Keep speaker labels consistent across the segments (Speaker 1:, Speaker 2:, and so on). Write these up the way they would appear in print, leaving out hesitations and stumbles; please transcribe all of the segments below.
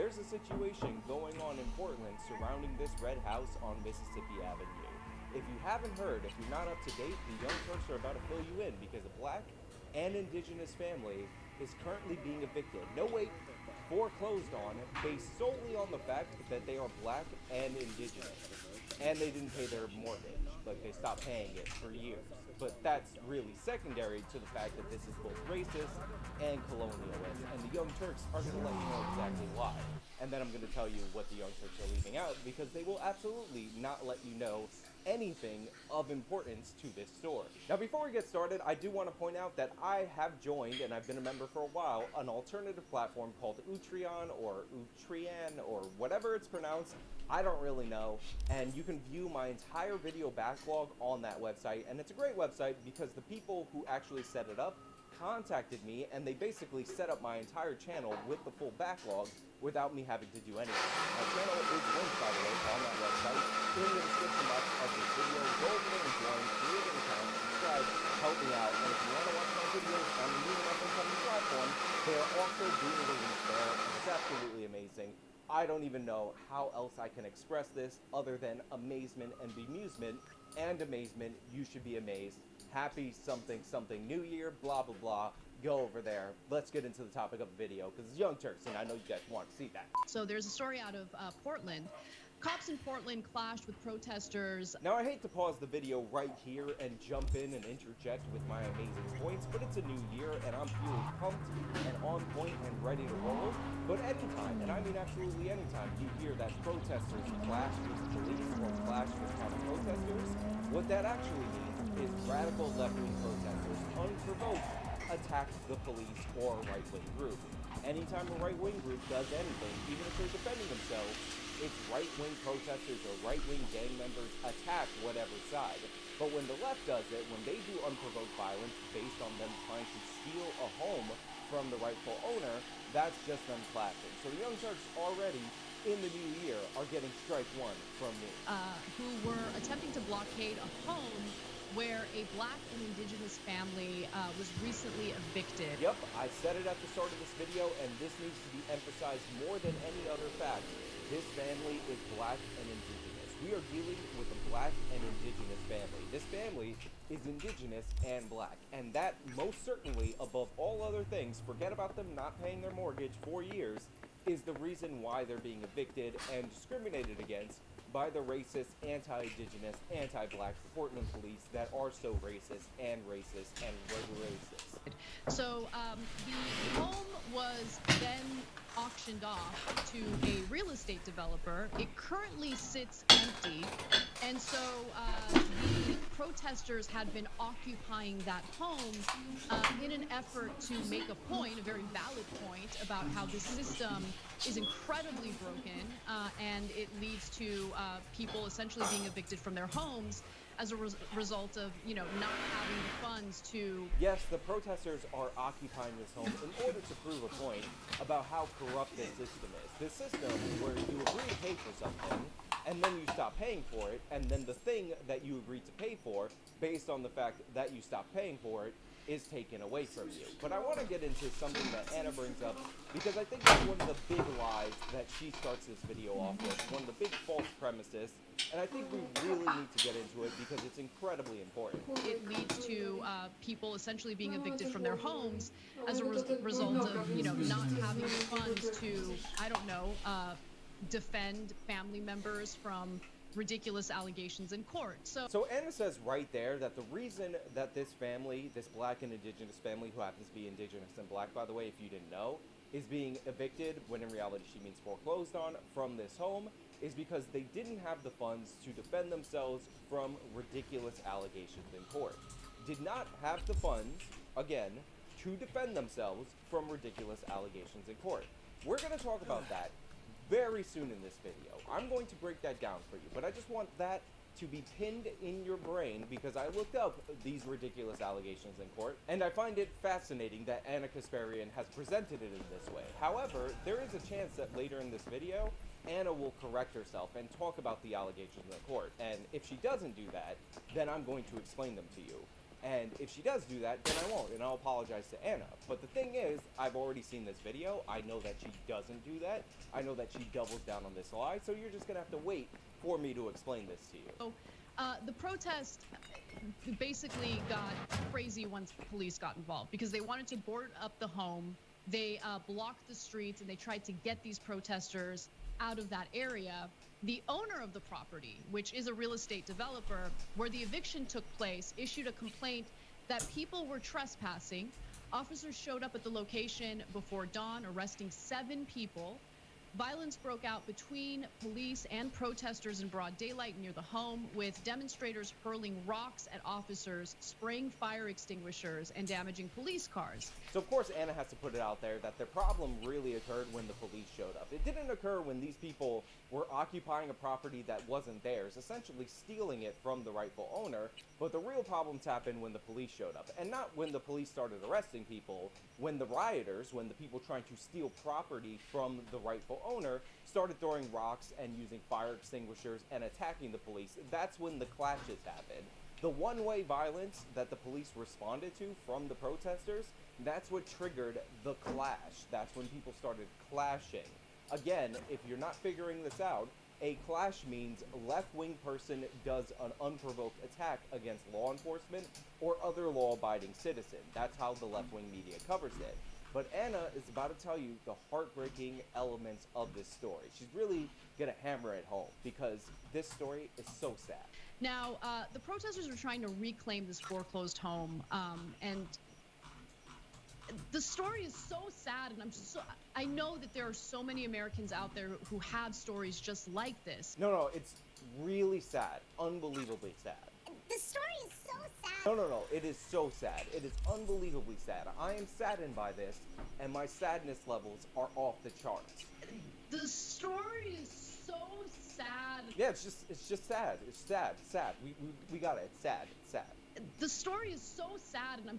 Speaker 1: there's a situation going on in Portland surrounding this red house on Mississippi Avenue. If you haven't heard, if you're not up to date, the Young Turks are about to fill you in because a black and indigenous family is currently being evicted. No, wait, foreclosed on based solely on the fact that they are black and indigenous. And they didn't pay their mortgage. Like, they stopped paying it for years. But that's really secondary to the fact that this is both racist and colonialist. And the Young Turks are going to let you know exactly why. And then I'm going to tell you what the Young Turks are leaving out, because they will absolutely not let you know anything of importance to this story. Now, before we get started, I do want to point out that I have joined, and I've been a member for a while, an alternative platform called Utreon or Utrean or whatever it's pronounced. I don't really know, and you can view my entire video backlog on that website, and it's a great website because the people who actually set it up contacted me, and they basically set up my entire channel with the full backlog without me having to do anything. My channel is linked, by the way, on that website in the description box of this video. Go over there and join, create an account, subscribe, help me out, and if you want to watch my videos on the new and up-and-coming platform, they are also being released there, and it's absolutely amazing. I don't even know how else I can express this other than amazement and bemusement and amazement. You should be amazed. Happy something something New Year, blah blah blah. Go over there. Let's get into the topic of the video because it's Young Turks and I know you guys want to see that.
Speaker 2: So there's a story out of Portland. Cops in Portland clashed with protesters.
Speaker 1: Now, I hate to pause the video right here and jump in and interject with my amazing points, but it's a new year and I'm feeling pumped and on point and ready to roll. But anytime, and I mean absolutely anytime, you hear that protesters clash with police or clash with counter-protesters, what that actually means is radical left-wing protesters, unprovoked, attack the police or right-wing group. Anytime a right-wing group does anything, even if they're defending themselves, it's right-wing protesters or right-wing gang members attack whatever side. But when the left does it, when they do unprovoked violence based on them trying to steal a home from the rightful owner, that's just them clashing. So the Young Turks already in the new year are getting strike one from me.
Speaker 2: Who were attempting to blockade a home where a black and indigenous family was recently evicted.
Speaker 1: Yep, I said it at the start of this video, and this needs to be emphasized more than any other fact. This family is black and indigenous. We are dealing with a black and indigenous family. This family is indigenous and black, and that most certainly, above all other things, forget about them not paying their mortgage for years, is the reason why they're being evicted and discriminated against by the racist, anti-indigenous, anti-black Portland police that are so racist and racist.
Speaker 2: So the home was then auctioned off to a real estate developer. It currently sits empty, and so the protesters had been occupying that home in an effort to make a point, a very valid point, about how the system is incredibly broken, and it leads to people essentially being evicted from their homes as a result of, not having the funds to...
Speaker 1: Yes, the protesters are occupying this home in order to prove a point about how corrupt this system is. This system where you agree to pay for something, and then you stop paying for it, and then the thing that you agreed to pay for, based on the fact that you stopped paying for it, is taken away from you. But I want to get into something that Anna brings up, because I think it's one of the big lies that she starts this video off with, one of the big false premises, and I think we really need to get into it because it's incredibly important.
Speaker 2: It leads to people essentially being evicted from their homes as a result of, not having the funds to, defend family members from ridiculous allegations in court.
Speaker 1: So Anna says right there that the reason that this family, this black and indigenous family, who happens to be indigenous and black, by the way, if you didn't know, is being evicted, when in reality she means foreclosed on, from this home, is because they didn't have the funds to defend themselves from ridiculous allegations in court. Did not have the funds, again, to defend themselves from ridiculous allegations in court. We're going to talk about that very soon in this video. I'm going to break that down for you, but I just want that to be pinned in your brain because I looked up these ridiculous allegations in court, and I find it fascinating that Anna Kasparian has presented it in this way. However, there is a chance that later in this video, Anna will correct herself and talk about the allegations in court, and if she doesn't do that, then I'm going to explain them to you. And if she does do that, then I won't, and I'll apologize to Anna. But the thing is, I've already seen this video. I know that she doesn't do that. I know that she doubles down on this lie, so you're just gonna have to wait for me to explain this to you.
Speaker 2: So, the protest basically got crazy once police got involved because they wanted to board up the home. They blocked the streets and they tried to get these protesters out of that area. The owner of the property, which is a real estate developer, where the eviction took place, issued a complaint that people were trespassing. Officers showed up at the location before dawn, arresting 7 people. Violence broke out between police and protesters in broad daylight near the home, with demonstrators hurling rocks at officers, spraying fire extinguishers, and damaging police cars.
Speaker 1: So of course Anna has to put it out there that the problem really occurred when the police showed up. It didn't occur when these people were occupying a property that wasn't theirs, essentially stealing it from the rightful owner. But the real problems happened when the police showed up, and not when the police started arresting people. When the rioters, when the people trying to steal property from the rightful owner started throwing rocks and using fire extinguishers and attacking the police, that's when the clashes happened. The one-way violence that the police responded to from the protesters, that's what triggered the clash. That's when people started clashing. Again, if you're not figuring this out, a clash means left-wing person does an unprovoked attack against law enforcement or other law-abiding citizen. That's how the left-wing media covers it. But Anna is about to tell you the heartbreaking elements of this story. She's really gonna hammer it home because this story is so sad.
Speaker 2: Now, the protesters were trying to reclaim this foreclosed home, and the story is so sad, and I know that there are so many Americans out there who have stories just like this.
Speaker 1: No, it's really sad. Unbelievably sad.
Speaker 3: The story is so sad.
Speaker 1: No, it is so sad. It is unbelievably sad. I am saddened by this, and my sadness levels are off the charts.
Speaker 2: The story is so sad.
Speaker 1: Yeah, it's just sad. It's sad. We got it. It's sad. It's sad.
Speaker 2: The story is so sad, and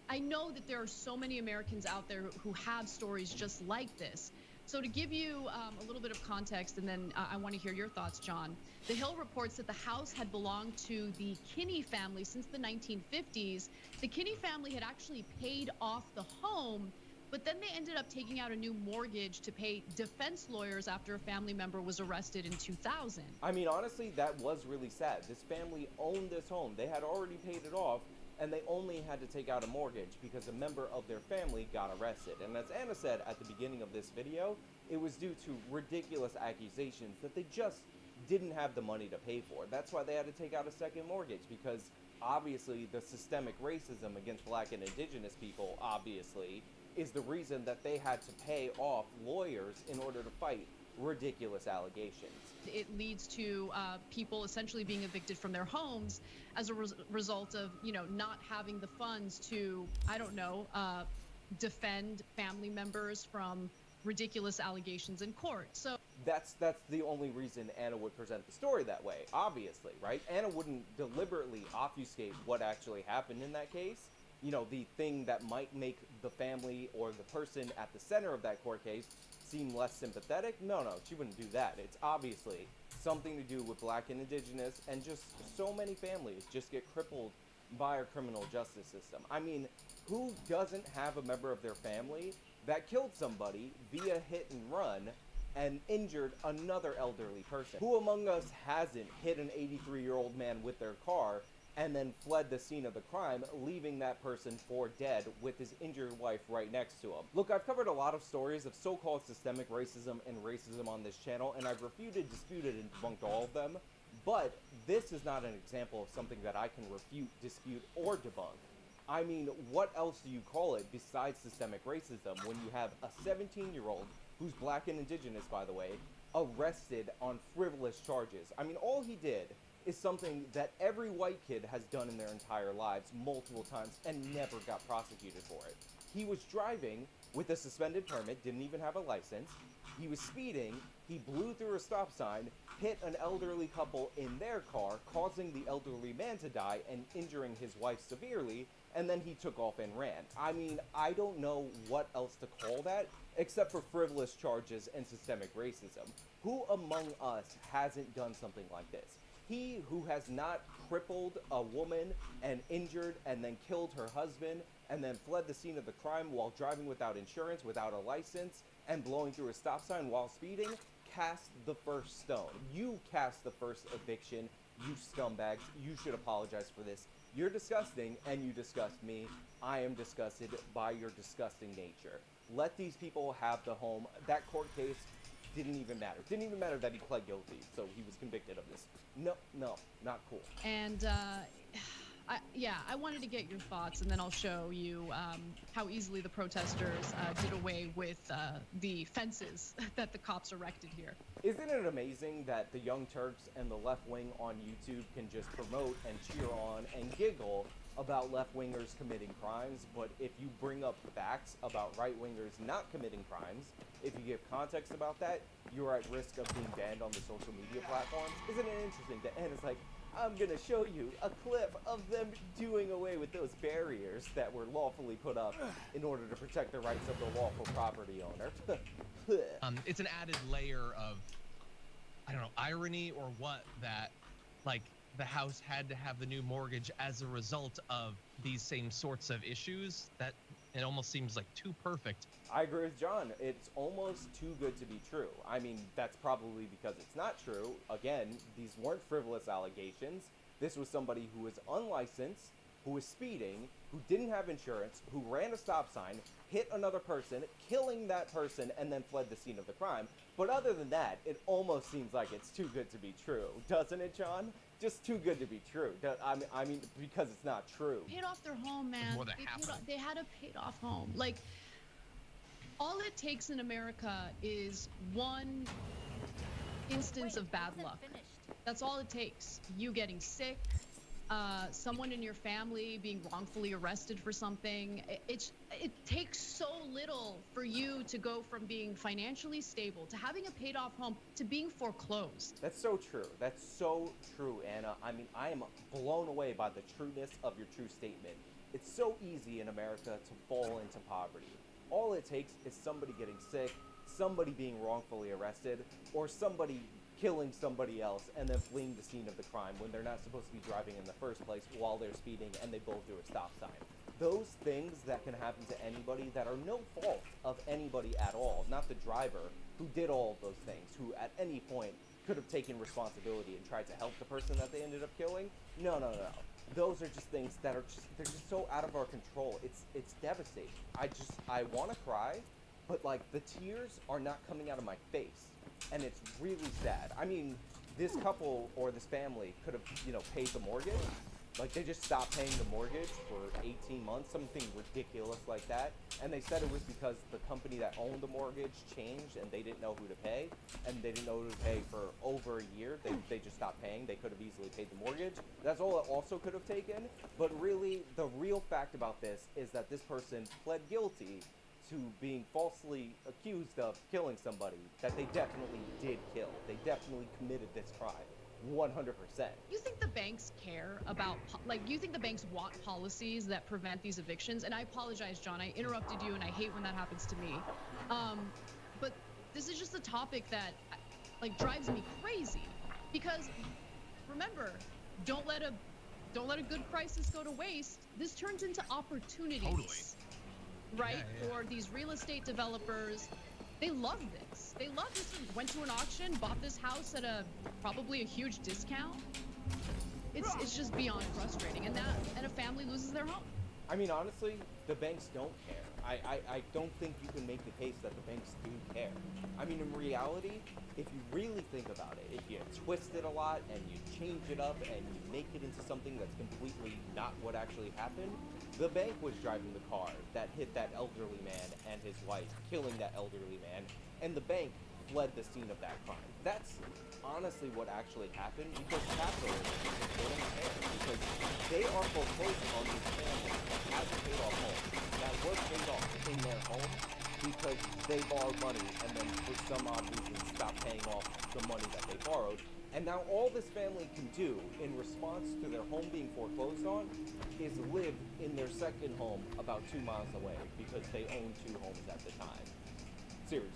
Speaker 2: I know that there are so many Americans out there who have stories just like this. So to give you a little bit of context, and then I want to hear your thoughts, John. The Hill reports that the house had belonged to the Kinney family since the 1950s. The Kinney family had actually paid off the home, but then they ended up taking out a new mortgage to pay defense lawyers after a family member was arrested in 2000.
Speaker 1: I mean, honestly, that was really sad. This family owned this home. They had already paid it off, and they only had to take out a mortgage because a member of their family got arrested. And as Anna said at the beginning of this video, it was due to ridiculous accusations that they just didn't have the money to pay for. That's why they had to take out a second mortgage, because obviously the systemic racism against Black and Indigenous people, obviously, is the reason that they had to pay off lawyers in order to fight ridiculous allegations.
Speaker 2: It leads to people essentially being evicted from their homes as a result of, not having the funds to, defend family members from ridiculous allegations in court. So
Speaker 1: that's the only reason Anna would present the story that way, obviously, right? Anna wouldn't deliberately obfuscate what actually happened in that case. The thing that might make the family or the person at the center of that court case seem less sympathetic. No, she wouldn't do that. It's obviously something to do with Black and Indigenous, and just so many families just get crippled by our criminal justice system. I mean, who doesn't have a member of their family that killed somebody via hit and run and injured another elderly person? Who among us hasn't hit an 83-year-old man with their car and then fled the scene of the crime, leaving that person for dead with his injured wife right next to him? Look, I've covered a lot of stories of so-called systemic racism and racism on this channel, and I've refuted, disputed, and debunked all of them, but this is not an example of something that I can refute, dispute, or debunk. I mean, what else do you call it besides systemic racism when you have a 17-year-old, who's Black and Indigenous, by the way, arrested on frivolous charges? I mean, all he did is something that every white kid has done in their entire lives multiple times and never got prosecuted for it. He was driving with a suspended permit, didn't even have a license. He was speeding, he blew through a stop sign, hit an elderly couple in their car, causing the elderly man to die and injuring his wife severely, and then he took off and ran. I mean, I don't know what else to call that except for frivolous charges and systemic racism. Who among us hasn't done something like this? He who has not crippled a woman and injured and then killed her husband and then fled the scene of the crime while driving without insurance, without a license, and blowing through a stop sign while speeding, cast the first stone. You cast the first eviction, you scumbags. You should apologize for this. You're disgusting, and you disgust me. I am disgusted by your disgusting nature. Let these people have the home. That court case didn't even matter. Didn't even matter that he pled guilty, so he was convicted of this. No, not cool.
Speaker 2: And I wanted to get your thoughts, and then I'll show you how easily the protesters did away with the fences that the cops erected here.
Speaker 1: Isn't it amazing that the Young Turks and the left wing on YouTube can just promote and cheer on and giggle about left-wingers committing crimes, but if you bring up facts about right-wingers not committing crimes, if you give context about that, you're at risk of being banned on the social media platforms? Isn't it interesting that Anna's like, I'm gonna show you a clip of them doing away with those barriers that were lawfully put up in order to protect the rights of the lawful property owner.
Speaker 4: It's an added layer of, I don't know, irony or what, that like the house had to have the new mortgage as a result of these same sorts of issues, that it almost seems like too perfect.
Speaker 1: I agree with John. It's almost too good to be true. I mean, that's probably because it's not true. Again, these weren't frivolous allegations. This was somebody who was unlicensed, who was speeding, who didn't have insurance, who ran a stop sign, hit another person, killing that person, and then fled the scene of the crime. But other than that, it almost seems like it's too good to be true. Doesn't it, John? Just too good to be true. I mean, because it's not true.
Speaker 2: Paid off their home, man. They had a paid off home. Like, all it takes in America is one instance of bad luck. That's all it takes. You getting sick, someone in your family being wrongfully arrested for something. It takes so little for you to go from being financially stable to having a paid off home to being foreclosed.
Speaker 1: That's so true. That's so true, Anna. I mean, I am blown away by the trueness of your true statement. It's so easy in America to fall into poverty. All it takes is somebody getting sick, somebody being wrongfully arrested, or somebody killing somebody else and then fleeing the scene of the crime when they're not supposed to be driving in the first place while they're speeding and they blow through a stop sign. Those things that can happen to anybody that are no fault of anybody at all, not the driver who did all of those things, who at any point could have taken responsibility and tried to help the person that they ended up killing. No. Those are just things that are they're just so out of our control. It's devastating. I want to cry, but like the tears are not coming out of my face. And it's really sad. I mean, this couple or this family could have, paid the mortgage. Like, they just stopped paying the mortgage for 18 months, something ridiculous like that. And they said it was because the company that owned the mortgage changed and they didn't know who to pay. And they didn't know who to pay for over a year. They just stopped paying. They could have easily paid the mortgage. That's all it also could have taken. But really, the real fact about this is that this person pled guilty to being falsely accused of killing somebody that they definitely did kill. They definitely committed this crime. 100%.
Speaker 2: You think the banks care about, you think the banks want policies that prevent these evictions? And I apologize, John, I interrupted you and I hate when that happens to me. But this is just a topic that, drives me crazy. Because, remember, don't let a good crisis go to waste. This turns into opportunities.
Speaker 4: Totally.
Speaker 2: Right?
Speaker 4: Yeah.
Speaker 2: For these real estate developers. They love this. They love this. Went to an auction, bought this house at probably a huge discount. It's just beyond frustrating, and a family loses their home.
Speaker 1: I mean, honestly, the banks don't care. I don't think you can make the case that the banks do care. I mean, in reality, if you really think about it, if you twist it a lot and you change it up and you make it into something that's completely not what actually happened, the bank was driving the car that hit that elderly man and his wife, killing that elderly man, and the bank fled the scene of that crime. That's honestly what actually happened, because capitalism don't care, because they are foreclosing on these families that have a paid off home, that were paid off in their home because they borrowed money and then for some odd reason stopped paying off the money that they borrowed. And now all this family can do in response to their home being foreclosed on is live in their second home about 2 miles away because they own 2 homes at the time. Seriously.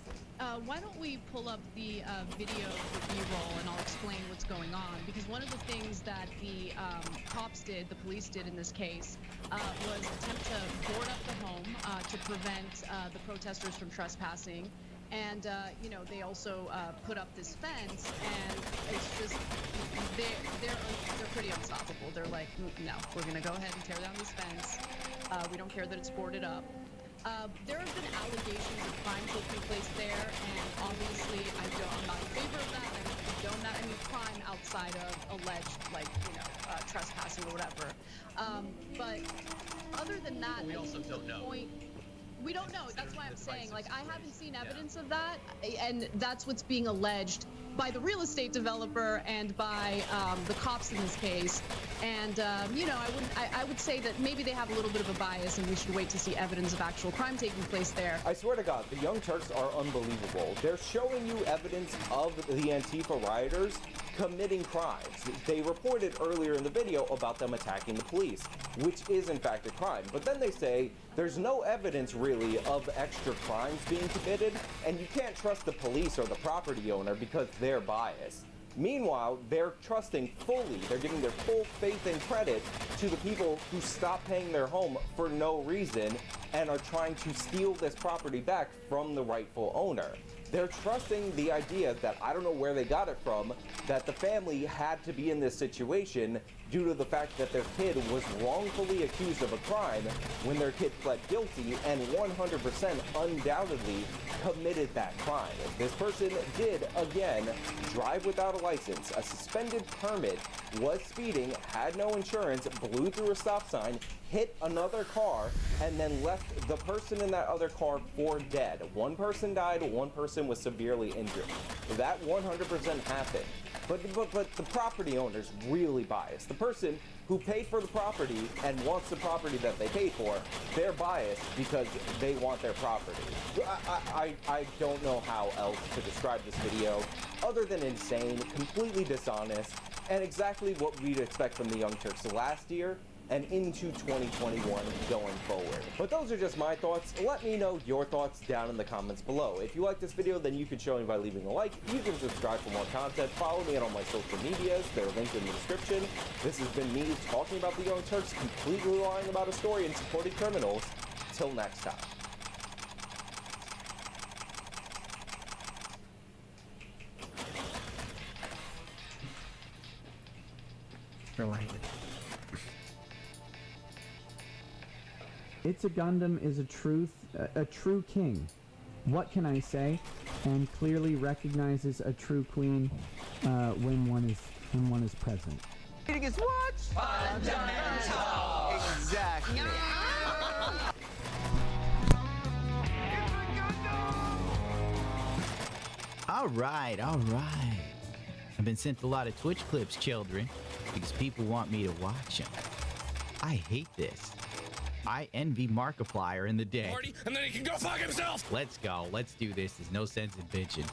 Speaker 2: Why don't we pull up the video of the B-roll and I'll explain what's going on, because one of the things that the cops did, the police did in this case, was attempt to board up the home to prevent the protesters from trespassing. And, you know, they also put up this fence, and it's just, they're pretty unstoppable. They're like, no, we're going to go ahead and tear down this fence. We don't care that it's boarded up. There have been allegations of crime taking place there, and obviously I'm not in favor of that. I condone that. I mean, crime outside of alleged, like, you know, trespassing or whatever. But other than that,
Speaker 4: we also don't know.
Speaker 2: We don't know. That's why I'm saying, like, I haven't seen evidence of that, and that's what's being alleged by the real estate developer and by the cops in this case. And you know, I would say that maybe they have a little bit of a bias, and we should wait to see evidence of actual crime taking place there.
Speaker 1: I swear to God, the Young Turks are unbelievable. They're showing you evidence of the Antifa rioters committing crimes. They reported earlier in the video about them attacking the police, which is in fact a crime. But then they say there's no evidence really of extra crimes being committed, and you can't trust the police or the property owner because they're biased. Meanwhile, they're trusting fully, they're giving their full faith and credit to the people who stopped paying their home for no reason and are trying to steal this property back from the rightful owner. They're trusting the idea that, I don't know where they got it from, that the family had to be in this situation due to the fact that their kid was wrongfully accused of a crime when their kid pled guilty and 100% undoubtedly committed that crime. This person did, again, drive without a license, a suspended permit, was speeding, had no insurance, blew through a stop sign, hit another car, and then left the person in that other car for dead. One person died, one person was severely injured. That 100% happened. But the property owner's really biased. The person who paid for the property and wants the property that they paid for, they're biased because they want their property. I don't know how else to describe this video other than insane, completely dishonest, and exactly what we'd expect from the Young Turks last year and into 2021 going forward. But those are just my thoughts. Let me know your thoughts down in the comments below. If you like this video, then you can show me by leaving a like. You can subscribe for more content. Follow me on all my social medias. They're linked in the description. This has been me talking about the Young Turks, completely lying about a story and supporting criminals. Till next time.
Speaker 5: It's a Gundam is a true king. What can I say? And clearly recognizes a true queen when one is present.
Speaker 6: Eating is what? Fundamental. Exactly. All right. I've been sent a lot of Twitch clips, children, because people want me to watch them. I hate this. I envy Markiplier in the day.
Speaker 7: And then he can go fuck himself!
Speaker 6: Let's go. Let's do this. There's no sense in bitching.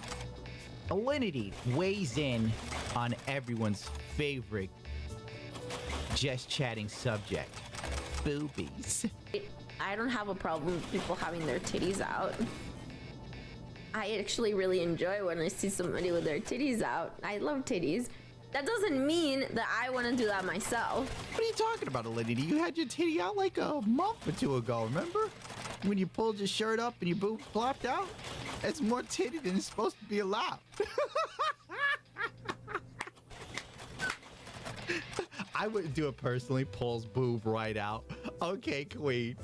Speaker 6: Alinity weighs in on everyone's favorite just chatting subject. Boobies.
Speaker 8: I don't have a problem with people having their titties out. I actually really enjoy when I see somebody with their titties out. I love titties. That doesn't mean that I want to do that myself.
Speaker 6: What are you talking about, Alinity? You had your titty out like a month or two ago, remember? When you pulled your shirt up and your boobs flopped out? That's more titty than is supposed to be allowed. I wouldn't do it personally. Pulls boob right out. Okay, queen.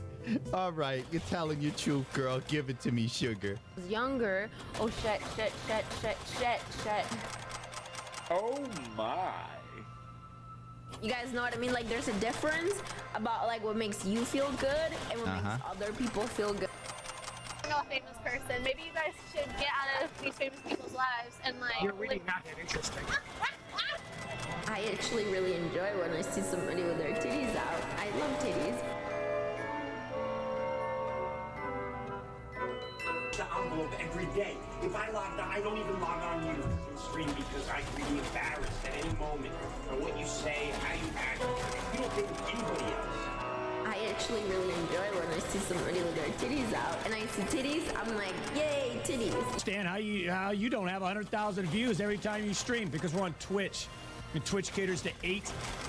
Speaker 6: All right, you're telling your truth, girl. Give it to me, sugar.
Speaker 8: I was younger. Oh, shit.
Speaker 7: Oh my.
Speaker 8: You guys know what I mean? Like, there's a difference about, like, what makes you feel good and what makes other people feel good.
Speaker 9: I'm not a famous person. Maybe you guys should get out of these famous people's lives and, like...
Speaker 7: You're really not that interesting.
Speaker 8: I actually really enjoy when I see somebody with their titties out. I love titties.
Speaker 10: The envelope every day. If I log on, I don't even log on you and stream because I could be embarrassed at any moment on what you say, how you act. You don't think of anybody else.
Speaker 8: I actually really enjoy when I see somebody with their titties out. And I see titties, I'm like, yay, titties.
Speaker 7: Stan, how you don't have 100,000 views every time you stream? Because we're on Twitch. And Twitch caters to 8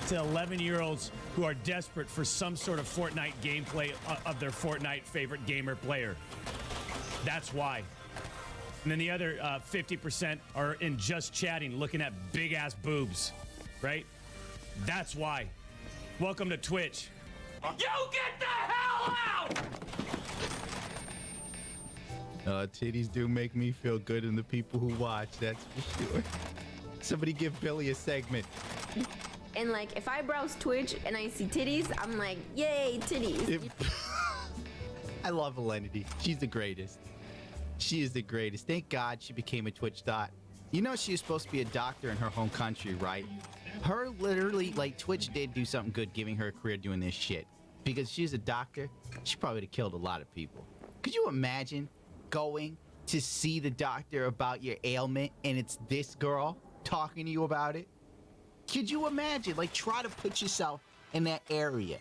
Speaker 7: to 11-year-olds who are desperate for some sort of Fortnite gameplay of their Fortnite favorite gamer player. That's why. And then the other 50% are in just chatting, looking at big-ass boobs, right? That's why. Welcome to Twitch. You get the hell out!
Speaker 6: Titties do make me feel good in the people who watch, that's for sure. Somebody give Billy a segment.
Speaker 8: And like, if I browse Twitch and I see titties, I'm like, yay, titties.
Speaker 6: I love Alenity. She's the greatest. She is the greatest. Thank God she became a Twitch dot. You know she was supposed to be a doctor in her home country, right? Her literally, like, Twitch did do something good giving her a career doing this shit. Because she's a doctor, she probably would have killed a lot of people. Could you imagine going to see the doctor about your ailment and it's this girl talking to you about it? Could you imagine? Like, try to put yourself in that area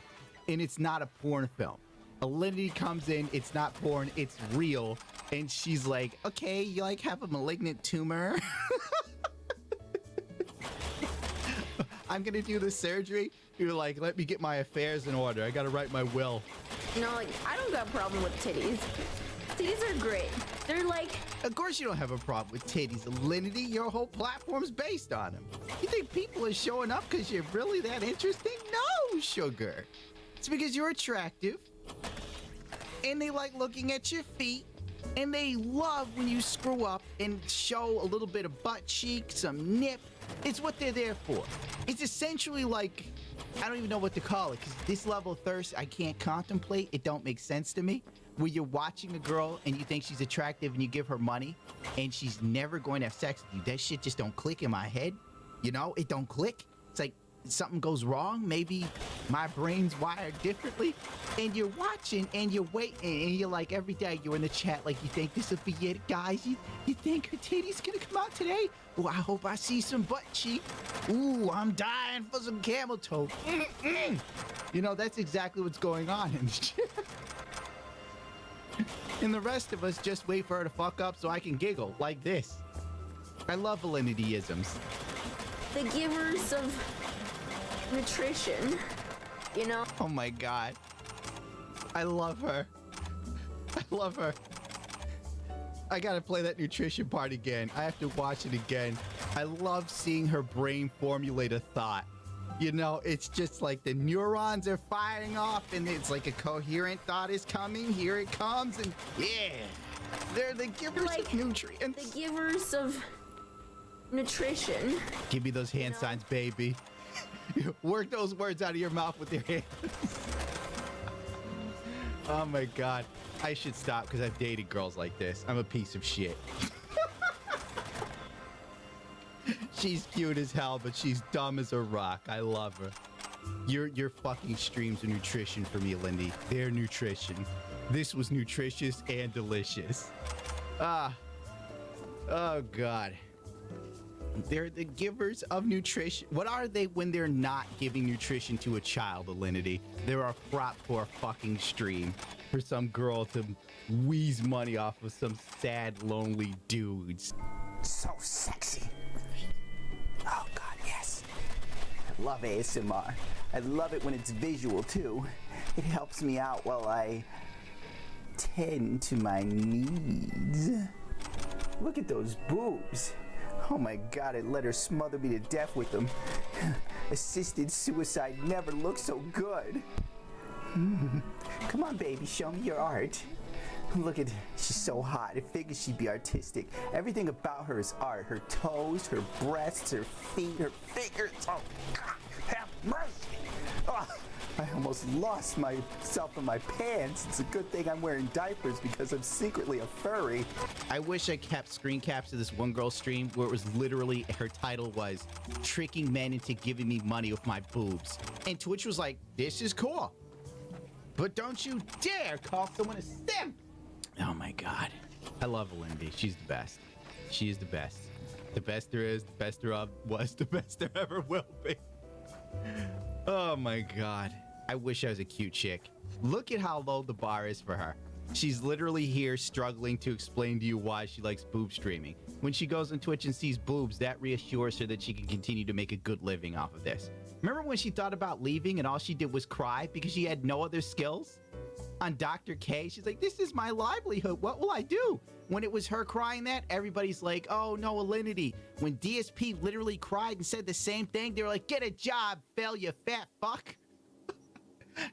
Speaker 6: and it's not a porn film. Alinity comes in, it's not porn, it's real, and she's like, okay, you like have a malignant tumor? I'm gonna do the surgery. You're like, let me get my affairs in order. I gotta write my will.
Speaker 8: No, like, I don't got a problem with titties. Titties are great. They're like...
Speaker 6: Of course you don't have a problem with titties, Alinity. Your whole platform's based on them. You think people are showing up because you're really that interesting? No, sugar. It's because you're attractive. And they like looking at your feet. And they love when you screw up and show a little bit of butt cheek, some nip. It's what they're there for. It's essentially like, I don't even know what to call it, because this level of thirst I can't contemplate. It don't make sense to me. Where you're watching a girl and you think she's attractive and you give her money and she's never going to have sex with you. That shit just don't click in my head. You know, it don't click. It's like something goes wrong. Maybe my brain's wired differently. And you're watching and you're waiting and you're like, every day you're in the chat like, you think this will be it, guys? You think her titty's gonna come out today? Oh, I hope I see some butt cheek. Ooh, I'm dying for some camel toe. You know, that's exactly what's going on in the chat. And the rest of us just wait for her to fuck up so I can giggle like this. I love Valinityisms.
Speaker 8: The givers of nutrition, you know?
Speaker 6: Oh my God. I love her. I love her. I gotta play that nutrition part again. I have to watch it again. I love seeing her brain formulate a thought. You know, it's just like the neurons are firing off and it's like a coherent thought is coming. Here it comes and yeah. They're the givers
Speaker 8: like
Speaker 6: of nutrients.
Speaker 8: The givers of nutrition.
Speaker 6: Give me those hand signs, baby. Work those words out of your mouth with your hands. Oh my God. I should stop because I've dated girls like this. I'm a piece of shit. She's cute as hell, but she's dumb as a rock. I love her. Your fucking streams are nutrition for me, Lindy. They're nutrition. This was nutritious and delicious. Ah. Oh God. They're the givers of nutrition. What are they when they're not giving nutrition to a child, Alinity? They're a prop for a fucking stream for some girl to wheeze money off of some sad, lonely dudes.
Speaker 10: So sexy. Oh God, yes. I love ASMR. I love it when it's visual too. It helps me out while I tend to my needs. Look at those boobs. Oh my God, I'd let her smother me to death with them. Assisted suicide never looked so good. Come on, baby, show me your art. Look at, she's so hot. I figured she'd be artistic. Everything about her is art. Her toes, her breasts, her feet, her fingers. Oh, God, have mercy. Oh, I almost lost myself in my pants. It's a good thing I'm wearing diapers because I'm secretly a furry.
Speaker 6: I wish I kept screen caps of this one girl's stream where it was literally, her title was tricking men into giving me money with my boobs. And Twitch was like, this is cool. But don't you dare call someone a simp. Oh my God. I love Lindy. She's the best. She is the best. The best there is, the best there was, the best there ever will be. Oh my God. I wish I was a cute chick. Look at how low the bar is for her. She's literally here struggling to explain to you why she likes boob streaming. When she goes on Twitch and sees boobs, that reassures her that she can continue to make a good living off of this. Remember when she thought about leaving and all she did was cry because she had no other skills? On Dr. K, she's like, this is my livelihood. What will I do? When it was her crying that, everybody's like, oh, no, Alinity. When DSP literally cried and said the same thing, they were like, get a job, Phil, you fat fuck.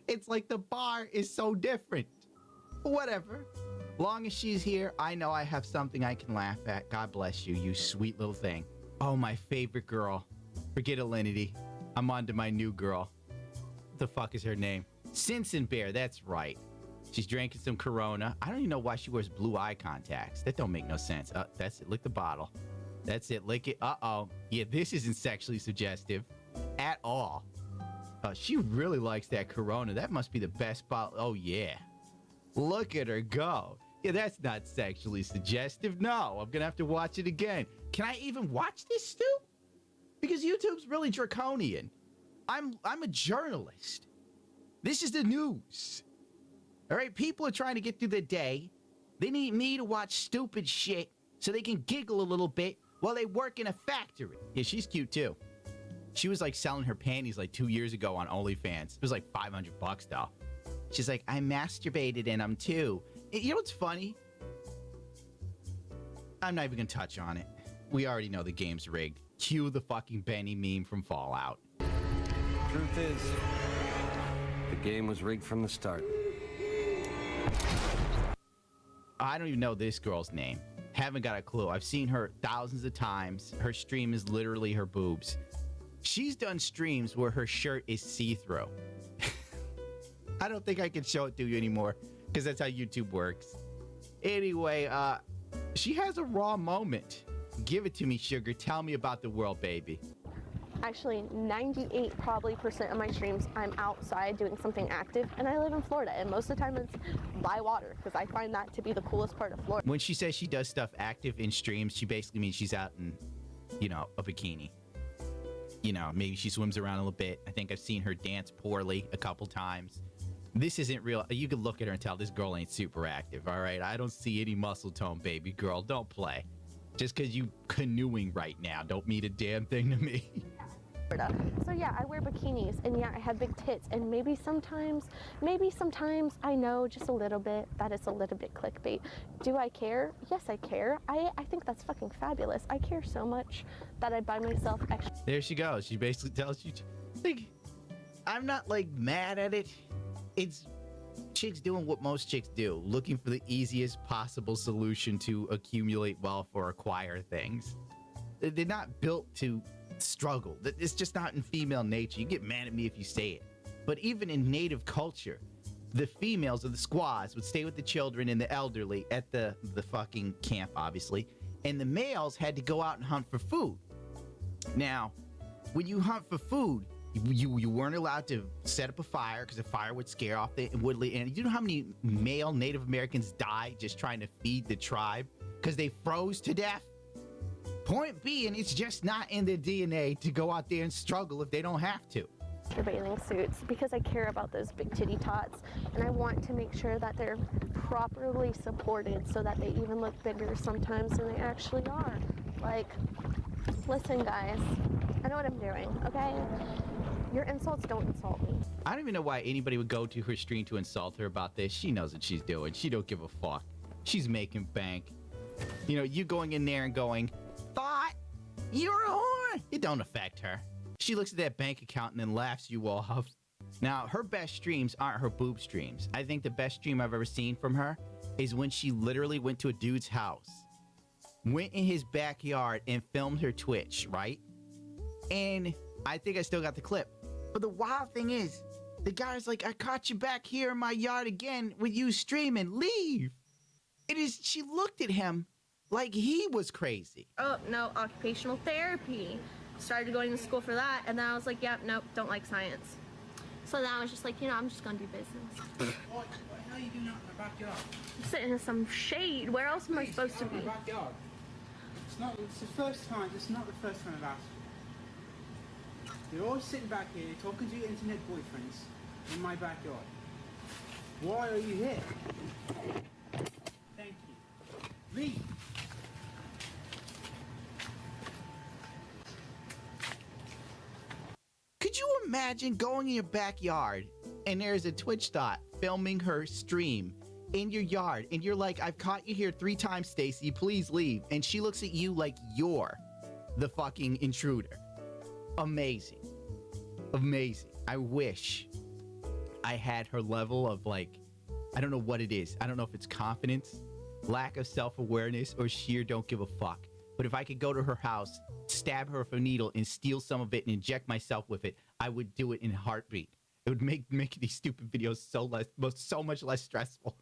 Speaker 6: It's like the bar is so different. Whatever. Long as she's here, I know I have something I can laugh at. God bless you, you sweet little thing. Oh, my favorite girl. Forget Alinity. I'm on to my new girl. What the fuck is her name? Simpson Bear, that's right. She's drinking some Corona. I don't even know why she wears blue eye contacts. That don't make no sense. That's it. Lick the bottle. That's it. Lick it. Uh-oh. Yeah, this isn't sexually suggestive at all. She really likes that Corona. That must be the best bottle. Oh, yeah. Look at her go. Yeah, that's not sexually suggestive. No, I'm going to have to watch it again. Can I even watch this, Stu? Because YouTube's really draconian. I'm a journalist. This is the news. All right, people are trying to get through the day. They need me to watch stupid shit so they can giggle a little bit while they work in a factory. Yeah, she's cute too. She was like selling her panties like 2 years ago on OnlyFans. It was like $500 though. She's like, I masturbated in them too. You know what's funny? I'm not even gonna touch on it. We already know the game's rigged. Cue the fucking Benny meme from Fallout.
Speaker 11: Truth is, the game was rigged from the start.
Speaker 6: I don't even know this girl's name. Haven't got a clue. I've seen her thousands of times. Her stream is literally her boobs. She's done streams where her shirt is see-through. I don't think I can show it to you anymore because that's how YouTube works. Anyway, she has a raw moment. Give it to me, sugar. Tell me about the world, baby.
Speaker 9: Actually, 98% probably of my streams, I'm outside doing something active, and I live in Florida, and most of the time it's by water, because I find that to be the coolest part of Florida.
Speaker 6: When she says she does stuff active in streams, she basically means she's out in, you know, a bikini. You know, maybe she swims around a little bit. I think I've seen her dance poorly a couple times. This isn't real. You can look at her and tell this girl ain't super active, all right? I don't see any muscle tone, baby girl. Don't play. Just because you canoeing right now don't mean a damn thing to me.
Speaker 9: So yeah, I wear bikinis, and yeah, I have big tits, and maybe sometimes I know just a little bit that it's a little bit clickbait. Do I care? Yes, I care. I think that's fucking fabulous. I care so much that I buy myself extra.
Speaker 6: There she goes. She basically tells you, like, I'm not like mad at it. It's chicks doing what most chicks do, looking for the easiest possible solution to accumulate wealth or acquire things. They're not built to struggle. It's just not in female nature. You get mad at me if you say it. But even in native culture, the females of the squaws would stay with the children and the elderly at the fucking camp, obviously. And the males had to go out and hunt for food. Now, when you hunt for food, you weren't allowed to set up a fire because the fire would scare off the woodland. And you know how many male Native Americans died just trying to feed the tribe because they froze to death? Point being, it's just not in their DNA to go out there and struggle if they don't have to.
Speaker 9: Bathing suits because I care about those big titty tots, and I want to make sure that they're properly supported so that they even look bigger sometimes than they actually are. Like, listen guys, I know what I'm doing, okay? Your insults don't insult me.
Speaker 6: I don't even know why anybody would go to her stream to insult her about this. She knows what she's doing. She don't give a fuck. She's making bank. You know, you going in there and going, thought you're a whore. It don't affect her. She looks at that bank account and then laughs you all off. Now, her best streams aren't her boob streams. I think the best stream I've ever seen from her is when she literally went to a dude's house, went in his backyard and filmed her Twitch, right? And I think I still got the clip. But the wild thing is, the guy's like, I caught you back here in my yard again with you streaming. Leave. She looked at him like he was crazy.
Speaker 9: Oh, no, occupational therapy. Started going to school for that, and then I was like, yep, nope, don't like science. So then I was just like, you know, I'm just gonna do business.
Speaker 12: What the hell are you doing out in the backyard?
Speaker 9: I'm sitting in some shade. Where else am I supposed to be?
Speaker 12: Backyard. It's the first time, it's not the first time I've asked you. You're always sitting back here talking to your internet boyfriends, in my backyard. Why are you here? Thank you. Leave.
Speaker 6: Could you imagine going in your backyard and there's a Twitch dot filming her stream in your yard and you're like, I've caught you here 3 times, Stacy, please leave. And she looks at you like you're the fucking intruder. Amazing. Amazing. I wish I had her level of like, I don't know what it is. I don't know if it's confidence, lack of self-awareness, or sheer don't give a fuck. But if I could go to her house, stab her with a needle, and steal some of it and inject myself with it, I would do it in a heartbeat. It would make these stupid videos so much less stressful.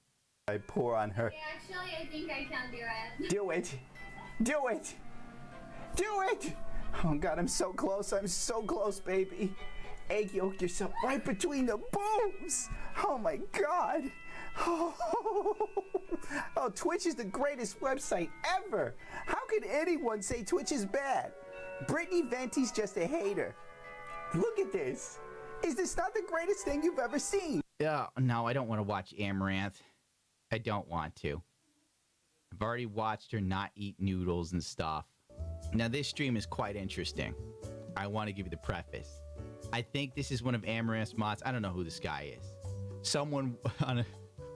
Speaker 10: I pour on her.
Speaker 3: Yeah, actually, I think I can do it.
Speaker 10: Do it! Do it! Do it! Oh God, I'm so close. I'm so close, baby. Egg yolk yourself right between the boobs. Oh my God. Oh, Twitch is the greatest website ever. How could anyone say Twitch is bad? Brittany Venti's just a hater. Look at this. Is this not the greatest thing you've ever seen?
Speaker 6: No, I don't want to watch Amaranth. I don't want to. I've already watched her not eat noodles and stuff. Now, this stream is quite interesting. I want to give you the preface. I think this is one of Amaranth's mods. I don't know who this guy is. Someone on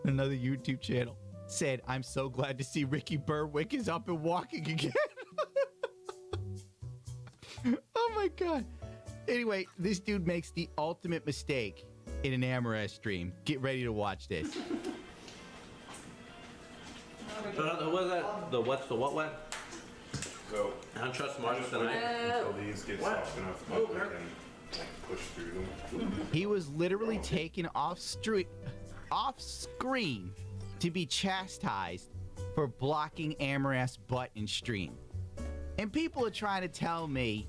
Speaker 6: another YouTube channel said, I'm so glad to see Ricky Berwick is up and walking again. Oh my God. Anyway, this dude makes the ultimate mistake in an Amaranth stream. Get ready to watch this.
Speaker 13: What was that? The what's the what went?
Speaker 14: So
Speaker 13: I don't trust Marcus
Speaker 14: wait
Speaker 13: tonight.
Speaker 14: until these get soft enough that we can like, push through them.
Speaker 6: He was literally taken off screen to be chastised for blocking Amaranth's butt in stream. And people are trying to tell me,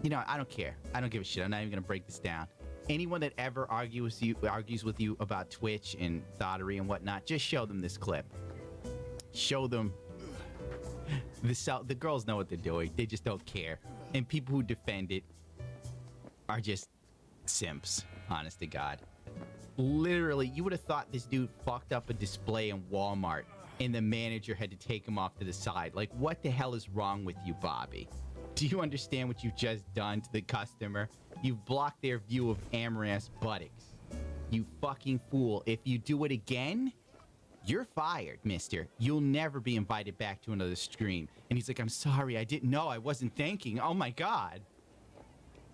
Speaker 6: you know, I don't care. I don't give a shit. I'm not even gonna break this down. Anyone that ever argues with you about Twitch and thottery and whatnot, just show them this clip. Show them the girls know what they're doing. They just don't care. And people who defend it are just simps, honest to God. Literally, you would have thought this dude fucked up a display in Walmart and the manager had to take him off to the side. Like, what the hell is wrong with you, Bobby? Do you understand what you've just done to the customer? You've blocked their view of Amaranth's buttocks. You fucking fool. If you do it again, you're fired, mister. You'll never be invited back to another stream. And he's like, I'm sorry, I didn't know. I wasn't thinking. Oh my God.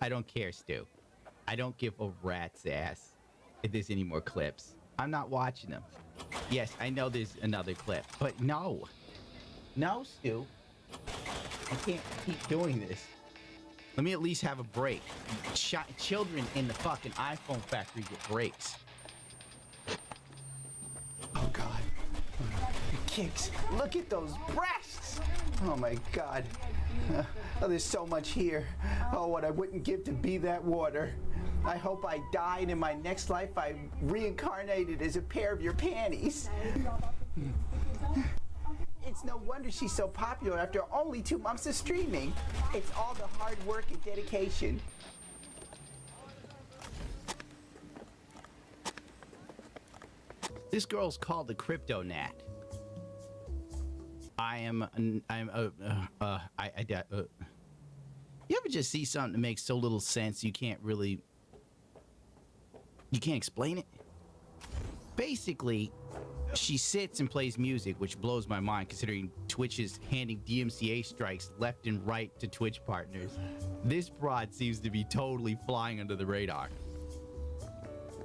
Speaker 6: I don't care, Stu. I don't give a rat's ass if there's any more clips. I'm not watching them. Yes, I know there's another clip, but no. No, Stu. I can't keep doing this. Let me at least have a break. Children in the fucking iPhone factory get breaks.
Speaker 10: Oh God. The kicks. Look at those breasts. Oh my God. Oh, there's so much here. Oh, what I wouldn't give to be that water. I hope I die and in my next life I'm reincarnated as a pair of your panties. It's no wonder she's so popular after only 2 months of streaming. It's all the hard work and dedication.
Speaker 6: This girl's called the Crypto Nat. You ever just see something that makes so little sense you can't explain it? Basically, she sits and plays music, which blows my mind considering Twitch is handing DMCA strikes left and right to Twitch partners. This broad seems to be totally flying under the radar.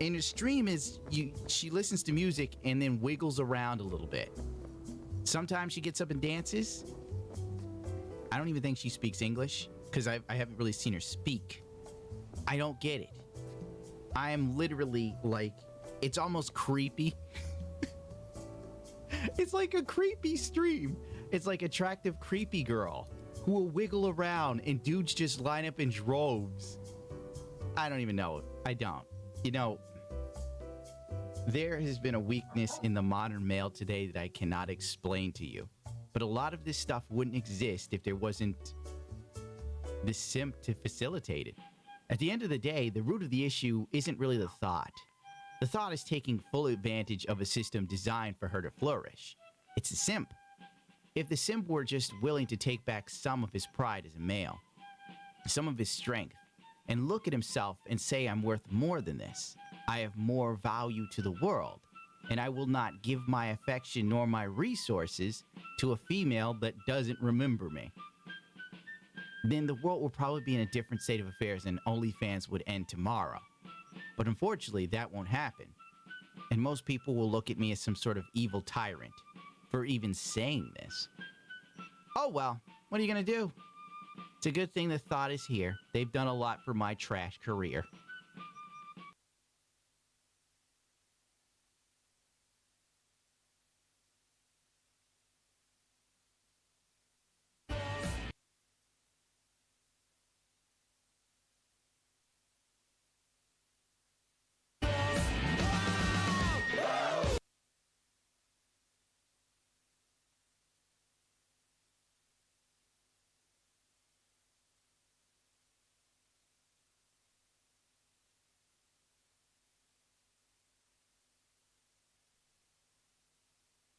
Speaker 6: And her stream is, she listens to music and then wiggles around a little bit. Sometimes she gets up and dances. I don't even think she speaks English because I haven't really seen her speak. I don't get it. I am literally like, it's almost creepy. It's like a creepy stream. It's like attractive creepy girl who will wiggle around and dudes just line up in droves. I don't even know. I don't. You know, there has been a weakness in the modern male today that I cannot explain to you. But a lot of this stuff wouldn't exist if there wasn't the simp to facilitate it. At the end of the day, the root of the issue isn't really the thought. The thought is taking full advantage of a system designed for her to flourish. It's a simp. If the simp were just willing to take back some of his pride as a male, some of his strength, and look at himself and say, I'm worth more than this. I have more value to the world, and I will not give my affection nor my resources to a female that doesn't remember me. Then the world will probably be in a different state of affairs and OnlyFans would end tomorrow. But unfortunately, that won't happen. And most people will look at me as some sort of evil tyrant for even saying this. Oh well, what are you gonna do? It's a good thing the thought is here. They've done a lot for my trash career.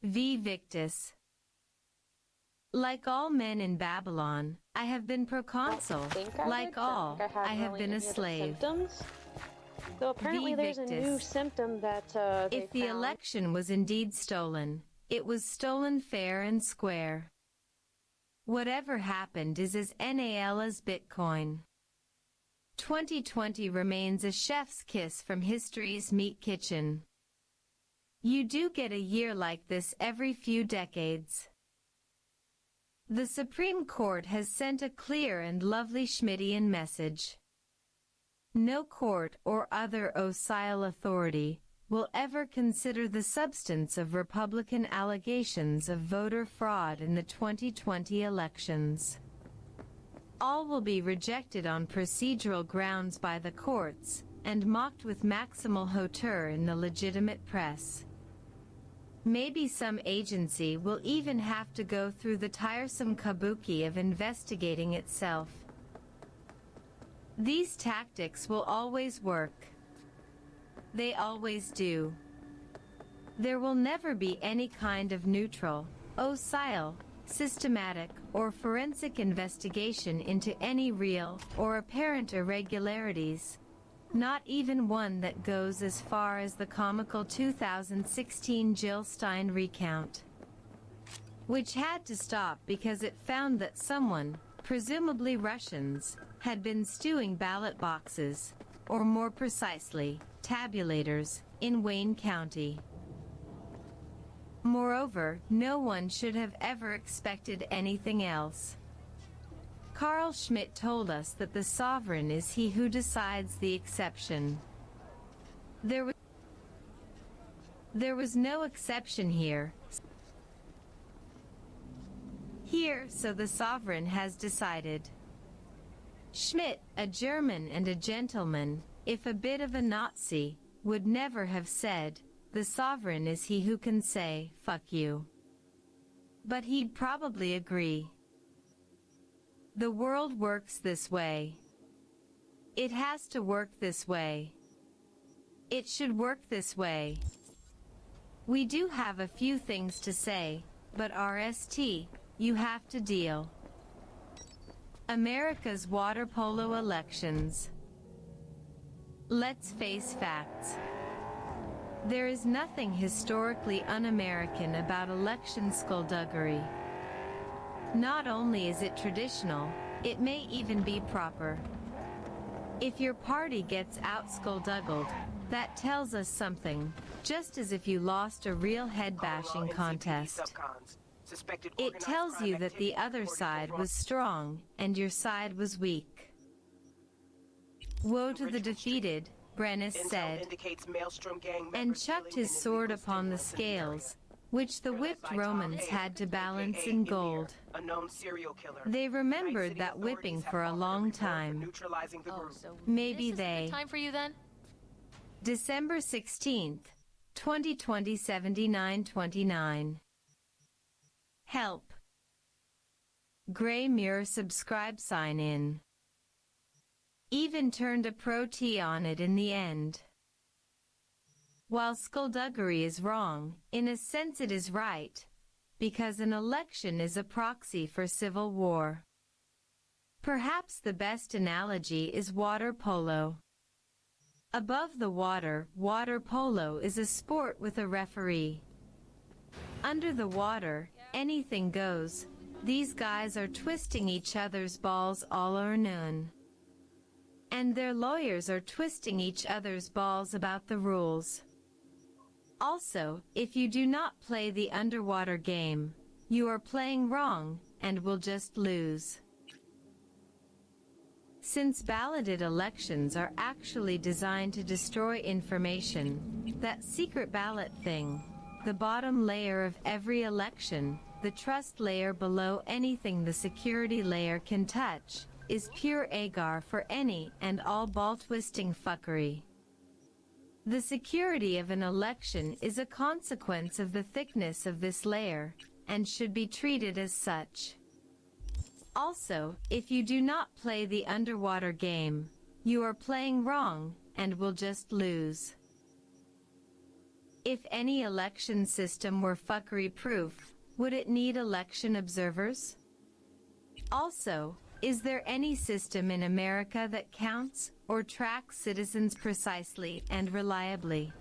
Speaker 15: V. Victus. Like all men in Babylon, I have been proconsul. Like all, I have been a slave.
Speaker 9: So apparently there's a new symptom that
Speaker 15: if the election was indeed stolen, it was stolen fair and square. Whatever happened is as NAL as Bitcoin. 2020 remains a chef's kiss from history's meat kitchen. You do get a year like this every few decades. The Supreme Court has sent a clear and lovely Schmittian message. No court or other docile authority will ever consider the substance of Republican allegations of voter fraud in the 2020 elections. All will be rejected on procedural grounds by the courts and mocked with maximal hauteur in the legitimate press. Maybe some agency will even have to go through the tiresome kabuki of investigating itself. These tactics will always work. They always do. There will never be any kind of neutral, docile, systematic, or forensic investigation into any real or apparent irregularities. Not even one that goes as far as the comical 2016 Jill Stein recount, which had to stop because it found that someone, presumably Russians, had been stewing ballot boxes, or more precisely, tabulators, in Wayne County. Moreover, no one should have ever expected anything else. Carl Schmitt told us that the sovereign is he who decides the exception. There was no exception here. So the sovereign has decided. Schmitt, a German and a gentleman, if a bit of a Nazi, would never have said, the sovereign is he who can say, fuck you. But he'd probably agree. The world works this way. It has to work this way. It should work this way. We do have a few things to say, but RST, you have to deal. America's water polo elections. Let's face facts. There is nothing historically un-American about election skullduggery. Not only is it traditional, it may even be proper. If your party gets out-skullduggled, that tells us something, just as if you lost a real head-bashing contest. It tells you that the other side was strong, and your side was weak. Woe to the defeated, Brennus said, and chucked his sword upon the scales, which the whipped Romans had to balance in gold. They remembered that whipping for a long time. Maybe they.
Speaker 16: Time for you then?
Speaker 15: December 16th, 2020 7929. Help. Gray Mirror subscribe sign in. Even turned a pro T on it in the end. While skullduggery is wrong, in a sense it is right, because an election is a proxy for civil war. Perhaps the best analogy is water polo. Above the water, water polo is a sport with a referee. Under the water, anything goes. These guys are twisting each other's balls all or none. And their lawyers are twisting each other's balls about the rules. Also, if you do not play the underwater game, you are playing wrong and will just lose. Since balloted elections are actually designed to destroy information, that secret ballot thing, the bottom layer of every election, the trust layer below anything the security layer can touch, is pure agar for any and all ball-twisting fuckery. The security of an election is a consequence of the thickness of this layer, and should be treated as such. Also, if you do not play the underwater game, you are playing wrong, and will just lose. If any election system were fuckery-proof, would it need election observers? Also, is there any system in America that counts or tracks citizens precisely and reliably?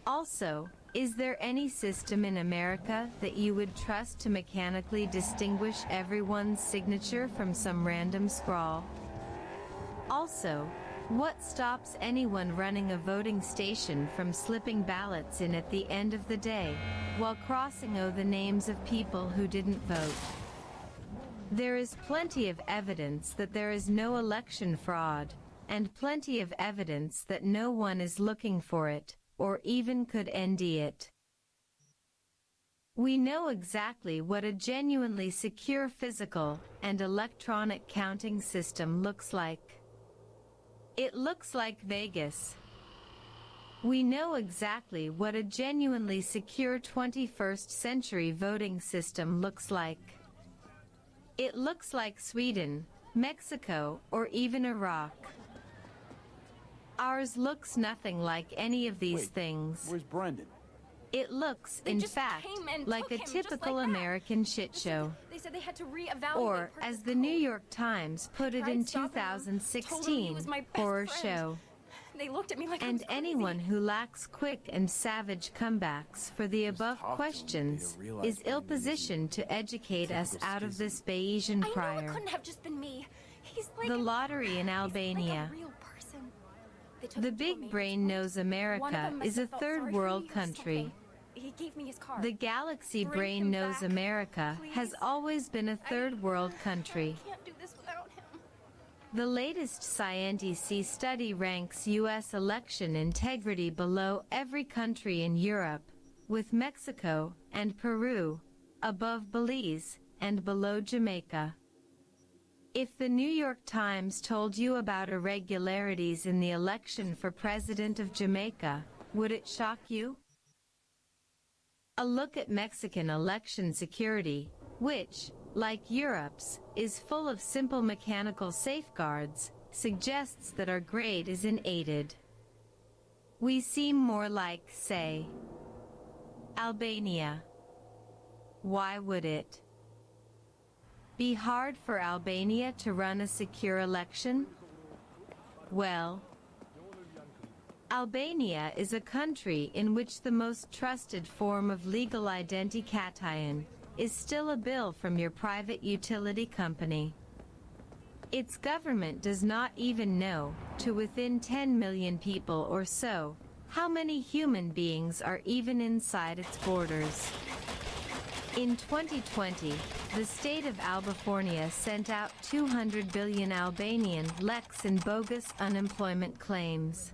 Speaker 15: Also, is there any system in America that you would trust to mechanically distinguish everyone's signature from some random scrawl? Also, what stops anyone running a voting station from slipping ballots in at the end of the day, while crossing out the names of people who didn't vote? There is plenty of evidence that there is no election fraud, and plenty of evidence that no one is looking for it, or even could ND it. We know exactly what a genuinely secure physical and electronic counting system looks like. It looks like Vegas. We know exactly what a genuinely secure 21st century voting system looks like. It looks like Sweden, Mexico, or even Iraq. Ours looks nothing like any of these things.
Speaker 16: Where's Brendan?
Speaker 15: It looks, in fact, like a typical American shit show.
Speaker 17: They said they had to reevaluate.
Speaker 15: Or, as the New York Times put it in 2016, horror show.
Speaker 17: They looked at me like
Speaker 15: and anyone who lacks quick and savage comebacks for the above questions is ill-positioned to educate us out of this Bayesian prior.
Speaker 17: I know it couldn't have just been me. He's like
Speaker 15: the lottery in Albania.
Speaker 17: Like a real person.
Speaker 15: The big brain knows America is a third world country.
Speaker 17: He gave me his card.
Speaker 15: The galaxy brain knows America has always been a third world country.
Speaker 17: I can't do this without him.
Speaker 15: The latest Scientist study ranks U.S. election integrity below every country in Europe, with Mexico and Peru above Belize and below Jamaica. If the New York Times told you about irregularities in the election for president of Jamaica, would it shock you? A look at Mexican election security, which, like Europe's, is full of simple mechanical safeguards, suggests that our grade is unaided. We seem more like, say, Albania. Why would it be hard for Albania to run a secure election? Well, Albania is a country in which the most trusted form of legal identification is still a bill from your private utility company. Its government does not even know, to within 10 million people or so, how many human beings are even inside its borders. In 2020, the state of Albania sent out 200 billion Albanian leks in bogus unemployment claims.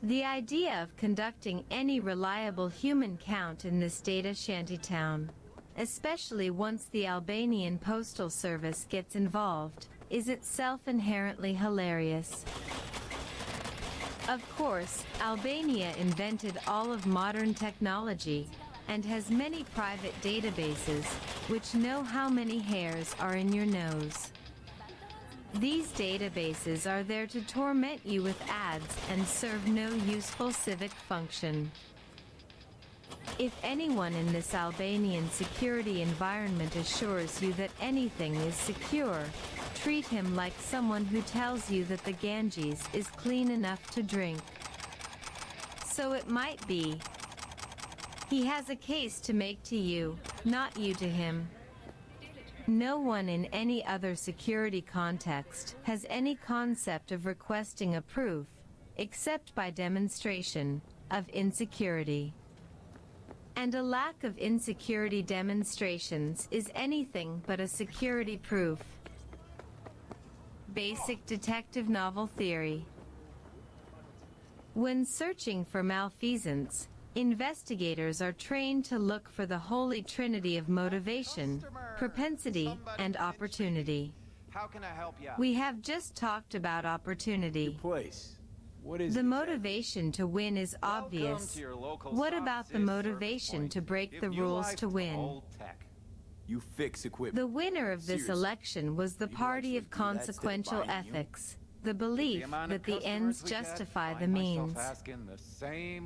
Speaker 15: The idea of conducting any reliable human count in this data shantytown, especially once the Albanian Postal Service gets involved, is itself inherently hilarious. Of course, Albania invented all of modern technology and has many private databases which know how many hairs are in your nose. These databases are there to torment you with ads and serve no useful civic function. If anyone in this Albanian security environment assures you that anything is secure, treat him like someone who tells you that the Ganges is clean enough to drink. So it might be. He has a case to make to you, not you to him. No one in any other security context has any concept of requesting a proof, except by demonstration, of insecurity. And a lack of insecurity demonstrations is anything but a security proof. Basic detective novel theory. When searching for malfeasance, investigators are trained to look for the holy trinity of motivation, propensity, and opportunity.
Speaker 16: How can I help you?
Speaker 15: We have just talked about opportunity.
Speaker 16: Place. What is
Speaker 15: The motivation to win is obvious. What about the motivation to break the rules to win?
Speaker 16: You fix equipment.
Speaker 15: The winner of this
Speaker 16: Seriously.
Speaker 15: election was the party of consequential ethics, the belief that the ends justify the means.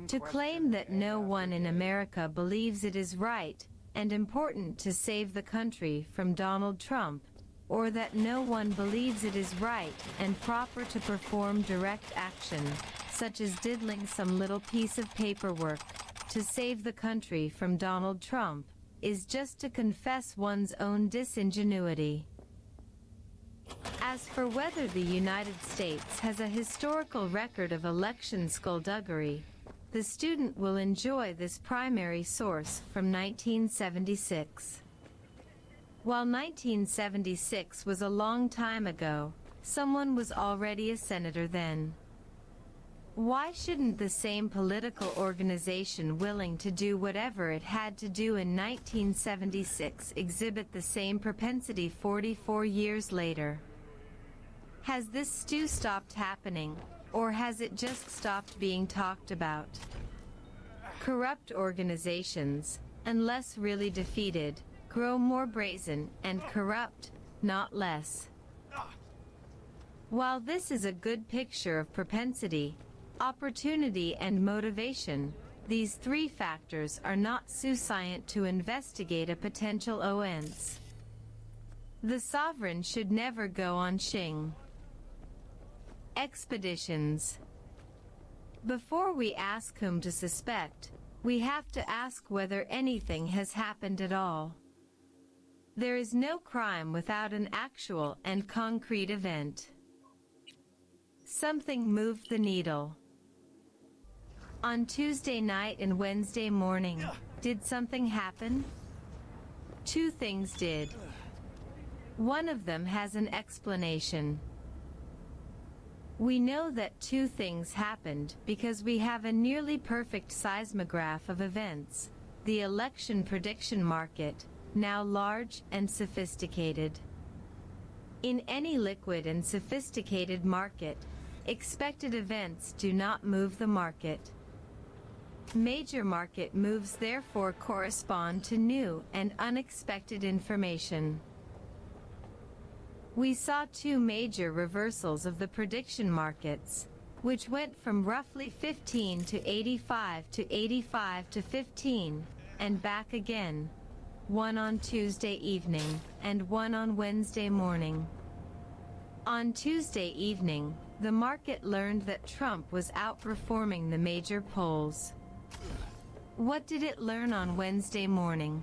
Speaker 15: To claim that no one in America believes it is right and important to save the country from Donald Trump, or that no one believes it is right and proper to perform direct action, such as diddling some little piece of paperwork, to save the country from Donald Trump, is just to confess one's own disingenuity. As for whether the United States has a historical record of election skullduggery, the student will enjoy this primary source from 1976. While 1976 was a long time ago, someone was already a senator then. Why shouldn't the same political organization willing to do whatever it had to do in 1976 exhibit the same propensity 44 years later? Has this stew stopped happening, or has it just stopped being talked about? Corrupt organizations, unless really defeated, grow more brazen and corrupt, not less. While this is a good picture of propensity, opportunity and motivation, these three factors are not sufficient to investigate a potential offense. The sovereign should never go on shing expeditions. Before we ask whom to suspect, we have to ask whether anything has happened at all. There is no crime without an actual and concrete event. Something moved the needle. On Tuesday night and Wednesday morning, did something happen? Two things did. One of them has an explanation. We know that two things happened because we have a nearly perfect seismograph of events, the election prediction market, now large and sophisticated. In any liquid and sophisticated market, expected events do not move the market. Major market moves therefore correspond to new and unexpected information. We saw two major reversals of the prediction markets, which went from roughly 15 to 85 to 85 to 15, and back again, one on Tuesday evening and one on Wednesday morning. On Tuesday evening, the market learned that Trump was outperforming the major polls. What did it learn on Wednesday morning?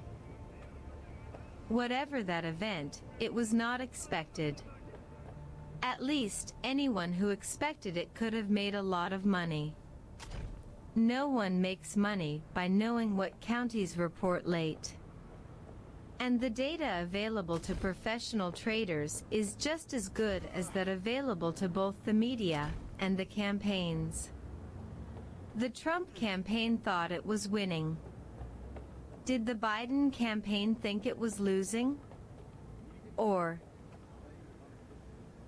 Speaker 15: Whatever that event, it was not expected. At least, anyone who expected it could have made a lot of money. No one makes money by knowing what counties report late. And the data available to professional traders is just as good as that available to both the media and the campaigns. The Trump campaign thought it was winning. Did the Biden campaign think it was losing? Or?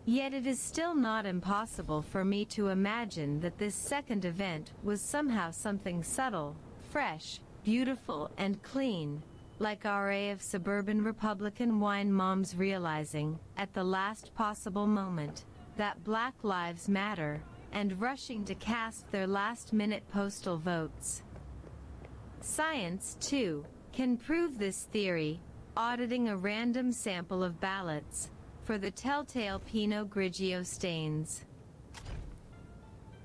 Speaker 15: Yet it is still not impossible for me to imagine that this second event was somehow something subtle, fresh, beautiful, and clean, like our array of suburban Republican wine moms realizing, at the last possible moment, that Black Lives Matter, and rushing to cast their last-minute postal votes. Science, too, can prove this theory, auditing a random sample of ballots for the telltale Pinot Grigio stains.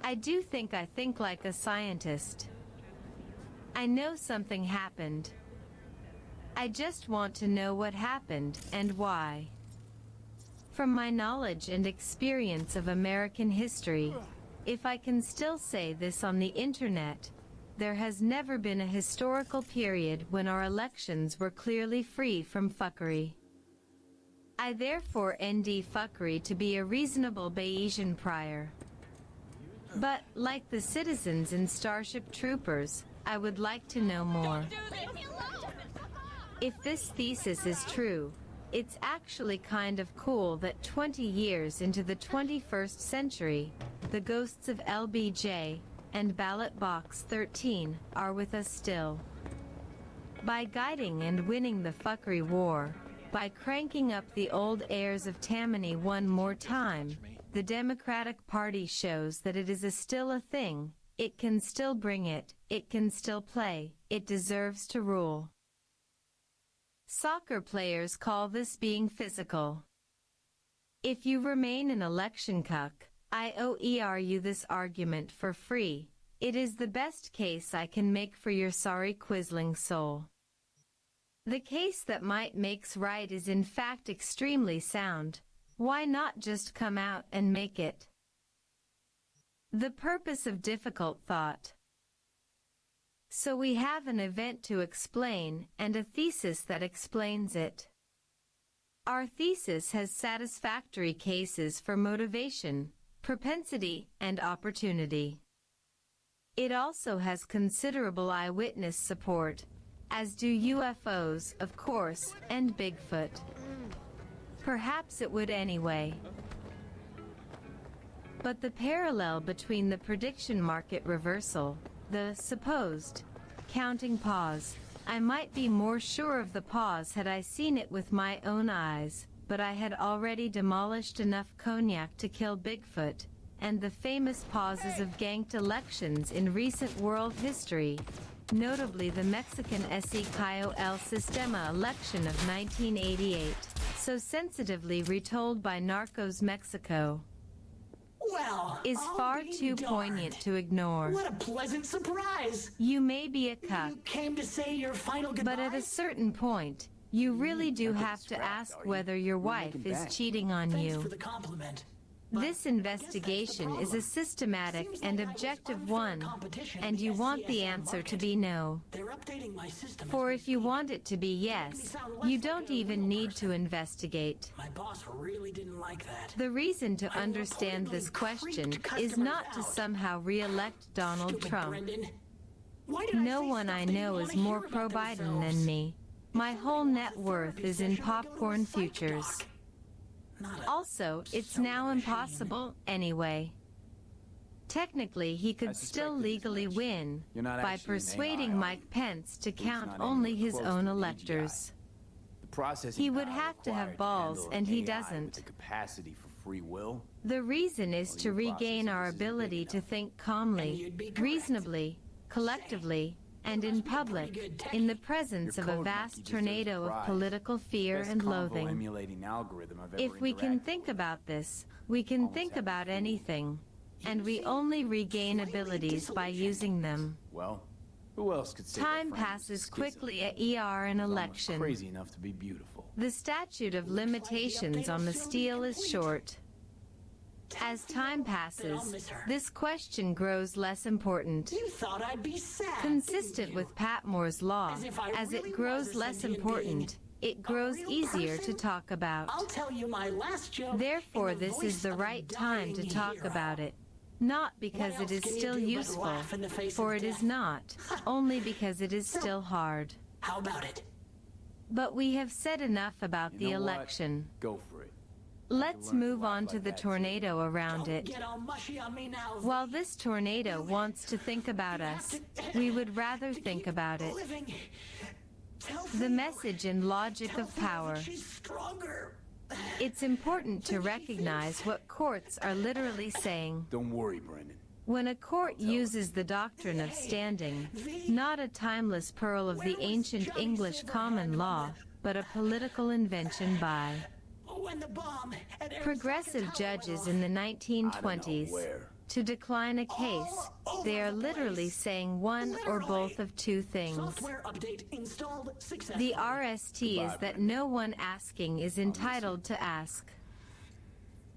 Speaker 15: I do think I think like a scientist. I know something happened. I just want to know what happened and why. From my knowledge and experience of American history, if I can still say this on the internet, there has never been a historical period when our elections were clearly free from fuckery. I therefore ND fuckery to be a reasonable Bayesian prior. But, like the citizens in Starship Troopers, I would like to know more. If this thesis is true, it's actually kind of cool that 20 years into the 21st century, the ghosts of LBJ and Ballot Box 13 are with us still. By guiding and winning the fuckery war, by cranking up the old airs of Tammany one more time, the Democratic Party shows that it is still a thing, it can still bring it can still play, it deserves to rule. Soccer players call this being physical. If you remain an election cuck, I OER you this argument for free. It is the best case I can make for your sorry Quisling soul. The case that might makes right is in fact extremely sound. Why not just come out and make it? The purpose of difficult thought. So we have an event to explain and a thesis that explains it. Our thesis has satisfactory cases for motivation, propensity, and opportunity. It also has considerable eyewitness support, as do UFOs, of course, and Bigfoot. Perhaps it would anyway. But the parallel between the prediction market reversal, the supposed counting pause, I might be more sure of the pause had I seen it with my own eyes, but I had already demolished enough cognac to kill Bigfoot, and the famous pauses of ganked elections in recent world history, notably the Mexican Ese Cayo El Sistema election of 1988, so sensitively retold by Narcos Mexico, is far too poignant to ignore.
Speaker 18: What a pleasant surprise!
Speaker 15: You may be a cuck,
Speaker 18: You came to say your final goodbye?
Speaker 15: but at a certain point, you really do have to ask whether your wife is cheating on
Speaker 18: Thanks
Speaker 15: you.
Speaker 18: for the compliment.
Speaker 15: This investigation is a systematic and objective one, and you want the answer to be no.
Speaker 18: They're updating my system.
Speaker 15: For if you want it to be yes, you don't even need to investigate.
Speaker 18: My boss really didn't like that.
Speaker 15: The reason to understand this question is not to somehow re-elect Donald Trump. No one I know is more pro-Biden than me. My whole net worth is in popcorn futures. Also, it's now impossible, anyway. Technically, he could still legally win by persuading Mike Pence to count only his own electors. He would have to have balls, and he doesn't.
Speaker 16: The capacity for free will.
Speaker 15: The reason is to regain our ability to think calmly, reasonably, collectively, and in public, in the presence of a vast tornado of political fear and loathing. If we can think about this, we can think about anything, and we only regain abilities by using them.
Speaker 16: Well, who else could say
Speaker 15: Time passes quickly at an election.
Speaker 16: crazy enough to be beautiful?
Speaker 15: The statute of limitations on the steal is short. As time passes, this question grows less important.
Speaker 18: You thought I'd be sad.
Speaker 15: Consistent with Patmore's law, as it grows less important, it grows easier to talk about.
Speaker 18: I'll tell you my last joke.
Speaker 15: Therefore, this is the right time to talk about it. Not because it is still useful, for it is not, only because it is still hard.
Speaker 18: How about it?
Speaker 15: But we have said enough about the election.
Speaker 16: Go for it.
Speaker 15: Let's move on to the tornado around it.
Speaker 18: Get all mushy on me now.
Speaker 15: While this tornado wants to think about us, we would rather think about it.
Speaker 18: Living
Speaker 15: The message and logic of power. It's important to recognize what courts are literally saying.
Speaker 16: Don't worry, Brendan.
Speaker 15: When a court uses the doctrine of standing, not a timeless pearl of the ancient English common law, but a political invention by progressive judges in the 1920s, to decline a case, they are literally saying one or both of two things. The RST is that no one asking is entitled to ask.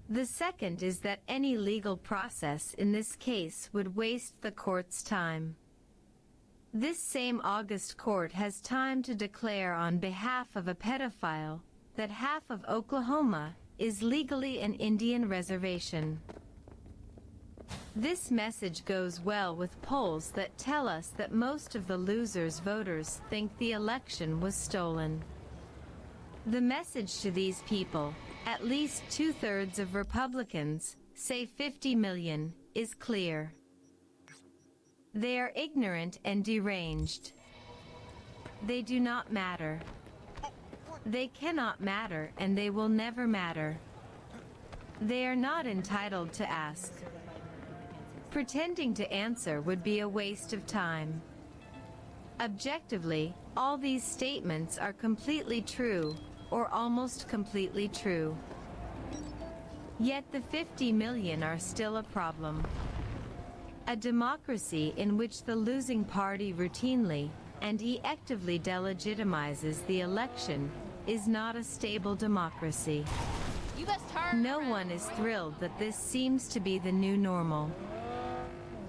Speaker 15: The second is that any legal process in this case would waste the court's time. This same August court has time to declare on behalf of a pedophile that half of Oklahoma is legally an Indian reservation. This message goes well with polls that tell us that most of the losers' voters think the election was stolen. The message to these people, at least 2/3 of Republicans, say 50 million, is clear. They are ignorant and deranged. They do not matter. They cannot matter, and they will never matter. They are not entitled to ask. Pretending to answer would be a waste of time. Objectively, all these statements are completely true, or almost completely true. Yet the 50 million are still a problem. A democracy in which the losing party routinely and effectively delegitimizes the election is not a stable democracy. No one is thrilled that this seems to be the new normal.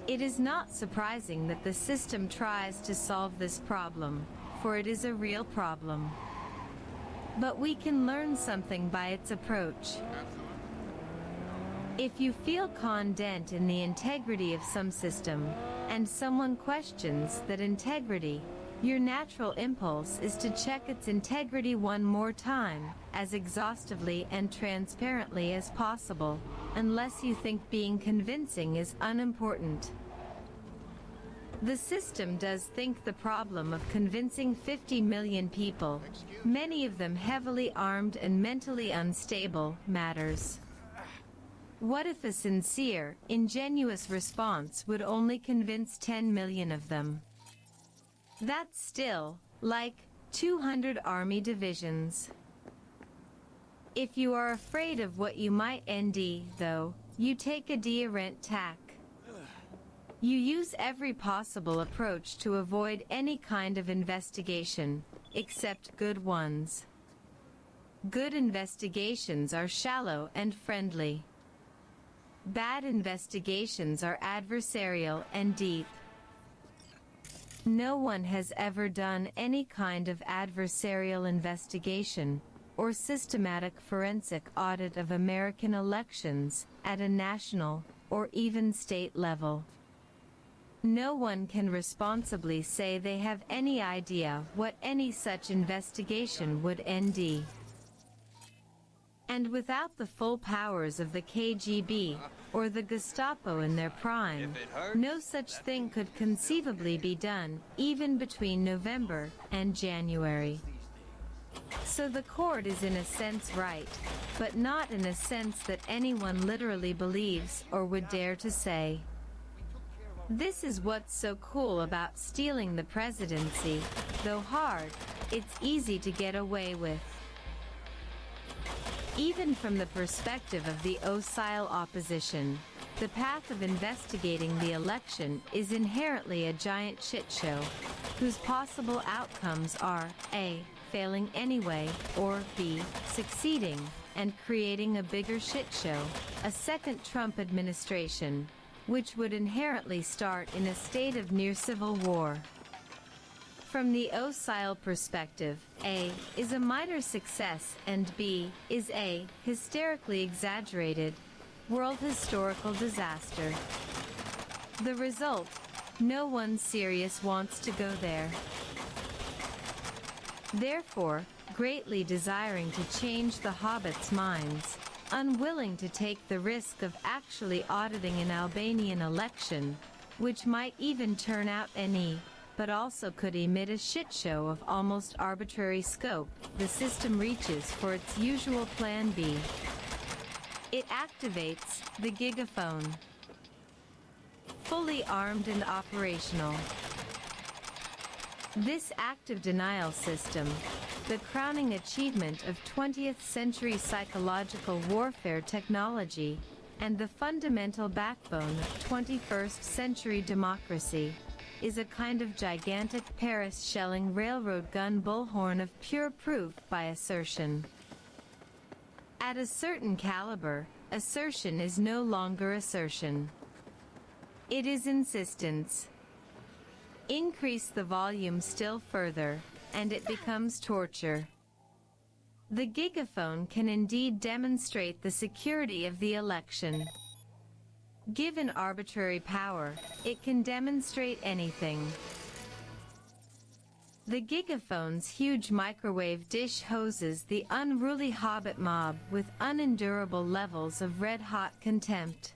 Speaker 15: It is not surprising that the system tries to solve this problem, for it is a real problem. But we can learn something by its approach. If you feel confident in the integrity of some system, and someone questions that integrity, your natural impulse is to check its integrity one more time, as exhaustively and transparently as possible, unless you think being convincing is unimportant. The system does think the problem of convincing 50 million people, many of them heavily armed and mentally unstable, matters. What if a sincere, ingenuous response would only convince 10 million of them? That's still, like, 200 army divisions. If you are afraid of what you might end, though, you take a deterrent tack. You use every possible approach to avoid any kind of investigation, except good ones. Good investigations are shallow and friendly. Bad investigations are adversarial and deep. No one has ever done any kind of adversarial investigation or systematic forensic audit of American elections at a national or even state level. No one can responsibly say they have any idea what any such investigation would end. And without the full powers of the KGB or the Gestapo in their prime, no such thing could conceivably be done, even between November and January. So the court is in a sense right, but not in a sense that anyone literally believes or would dare to say. This is what's so cool about stealing the presidency. Though hard, it's easy to get away with. Even from the perspective of the docile opposition, the path of investigating the election is inherently a giant shit show, whose possible outcomes are A. failing anyway, or B. succeeding and creating a bigger shit show, a second Trump administration, which would inherently start in a state of near civil war. From the docile perspective, A is a minor success and B is a hysterically exaggerated world historical disaster. The result, no one serious wants to go there. Therefore, greatly desiring to change the hobbits' minds, unwilling to take the risk of actually auditing an Albanian election, which might even turn out but also could emit a shit show of almost arbitrary scope. The system reaches for its usual plan B. It activates the gigaphone. Fully armed and operational. This active denial system, the crowning achievement of 20th century psychological warfare technology, and the fundamental backbone of 21st century democracy, is a kind of gigantic Paris-shelling railroad gun bullhorn of pure proof by assertion. At a certain caliber, assertion is no longer assertion. It is insistence. Increase the volume still further, and it becomes torture. The gigaphone can indeed demonstrate the security of the election. Given arbitrary power, it can demonstrate anything. The gigaphone's huge microwave dish hoses the unruly hobbit mob with unendurable levels of red-hot contempt.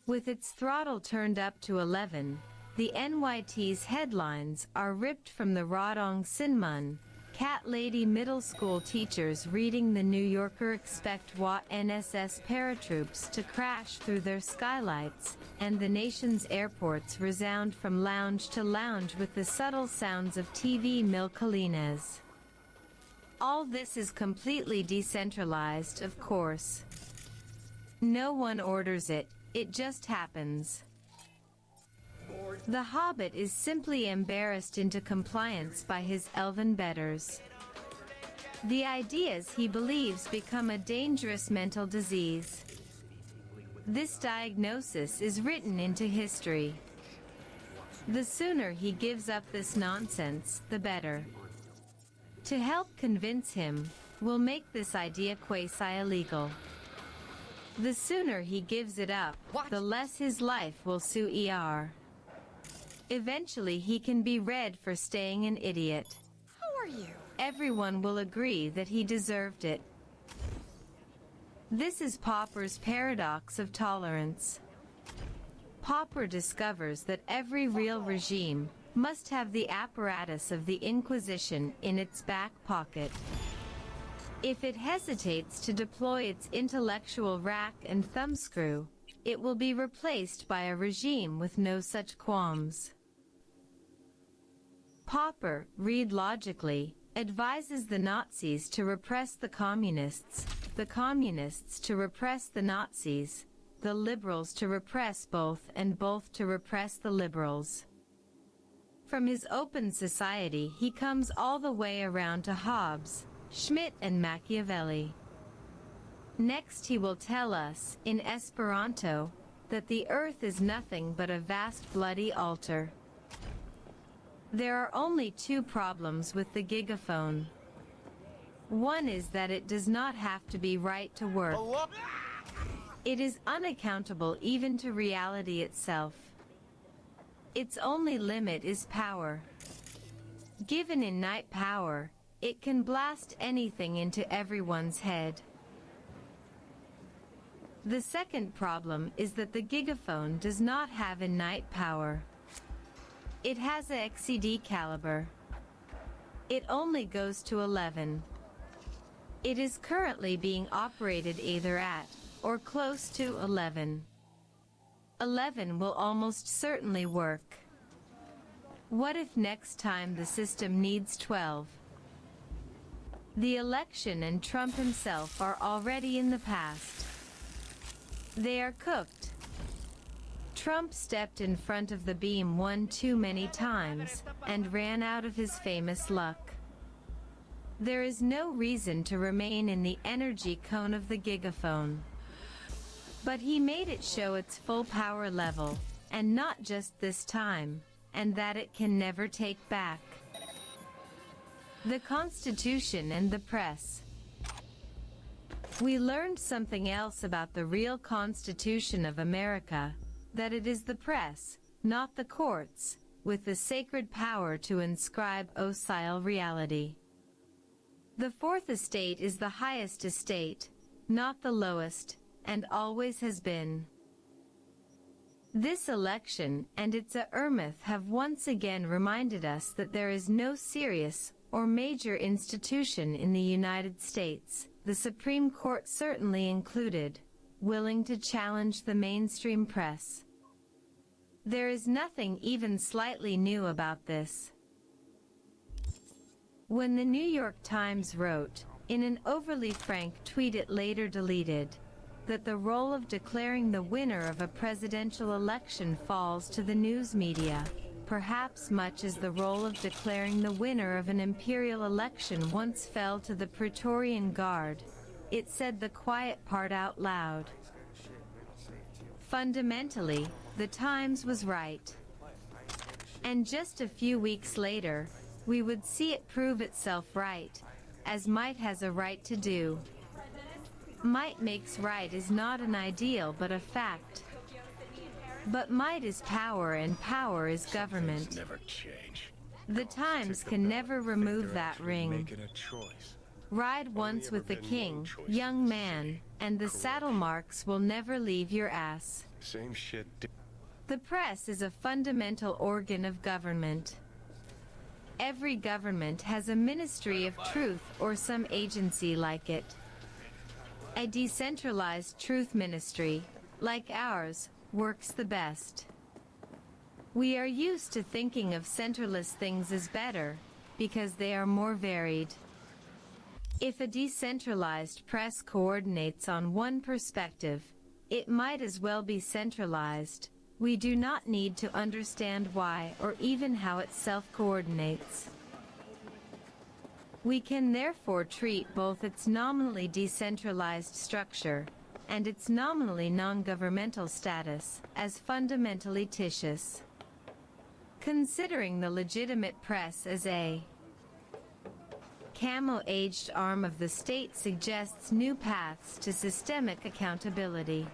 Speaker 15: With its throttle turned up to 11, the NYT's headlines are ripped from the Rodong Sinmun. Cat lady middle school teachers reading the New Yorker expect Watt NSS paratroops to crash through their skylights, and the nation's airports resound from lounge to lounge with the subtle sounds of TV Milcalines. All this is completely decentralized, of course. No one orders it, it just happens. The Hobbit is simply embarrassed into compliance by his elven betters. The ideas he believes become a dangerous mental disease. This diagnosis is written into history. The sooner he gives up this nonsense, the better. To help convince him, we'll make this idea quasi-illegal. The sooner he gives it up, the less his life will sue ER. Eventually he can be read for staying an idiot.
Speaker 17: Who are you?
Speaker 15: Everyone will agree that he deserved it. This is Popper's paradox of tolerance. Popper discovers that every real regime must have the apparatus of the Inquisition in its back pocket. If it hesitates to deploy its intellectual rack and thumbscrew, it will be replaced by a regime with no such qualms. Popper, read logically, advises the Nazis to repress the communists to repress the Nazis, the liberals to repress both, and both to repress the liberals. From his open society he comes all the way around to Hobbes, Schmitt and Machiavelli. Next he will tell us, in Esperanto, that the earth is nothing but a vast bloody altar. There are only two problems with the gigaphone. One is that it does not have to be right to work. It is unaccountable even to reality itself. Its only limit is power. Given in night power, it can blast anything into everyone's head. The second problem is that the gigaphone does not have a night power. It has a XCD caliber. It only goes to 11. It is currently being operated either at or close to 11. 11 will almost certainly work. What if next time the system needs 12? The election and Trump himself are already in the past. They are cooked. Trump stepped in front of the beam one too many times and ran out of his famous luck. There is no reason to remain in the energy cone of the gigaphone. But he made it show its full power level, and not just this time, and that it can never take back. The Constitution and the press. We learned something else about the real Constitution of America, that it is the press, not the courts, with the sacred power to inscribe ocile reality. The fourth estate is the highest estate, not the lowest, and always has been. This election and its aftermath have once again reminded us that there is no serious or major institution in the United States, the Supreme Court certainly included, willing to challenge the mainstream press. There is nothing even slightly new about this. When the New York Times wrote, in an overly frank tweet it later deleted, that the role of declaring the winner of a presidential election falls to the news media, perhaps much as the role of declaring the winner of an imperial election once fell to the Praetorian Guard, it said the quiet part out loud. Fundamentally, the Times was right. And just a few weeks later, we would see it prove itself right, as might has a right to do. Might makes right is not an ideal but a fact. But might is power and power is government.
Speaker 14: Never change.
Speaker 15: The Times can never remove that ring. Ride once with the king, young man, and the saddle marks will never leave your ass.
Speaker 14: Same shit.
Speaker 15: The press is a fundamental organ of government. Every government has a ministry of truth or some agency like it. A decentralized truth ministry, like ours, works the best. We are used to thinking of centerless things as better, because they are more varied. If a decentralized press coordinates on one perspective, it might as well be centralized. We do not need to understand why or even how it self-coordinates. We can therefore treat both its nominally decentralized structure and its nominally non-governmental status as fundamentally titious. Considering the legitimate press as a camo-aged arm of the state suggests new paths to systemic accountability.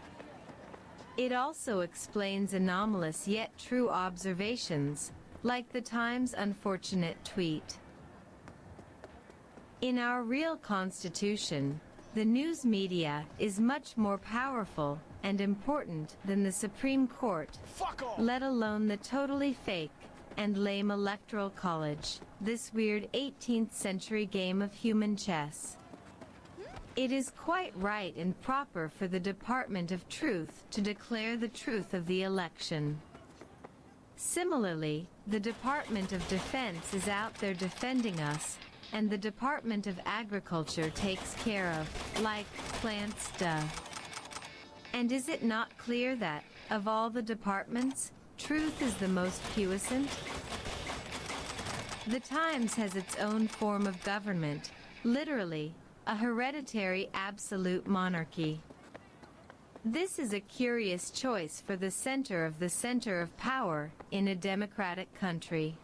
Speaker 15: It also explains anomalous yet true observations, like the Times' unfortunate tweet. In our real Constitution, the news media is much more powerful and important than the Supreme Court, let alone the totally fake and lame Electoral College, this weird 18th century game of human chess. It is quite right and proper for the Department of Truth to declare the truth of the election. Similarly, the Department of Defense is out there defending us, and the Department of Agriculture takes care of, like, plants, duh. And is it not clear that, of all the departments, truth is the most puissant? The Times has its own form of government, literally, a hereditary absolute monarchy. This is a curious choice for the center of power in a democratic country.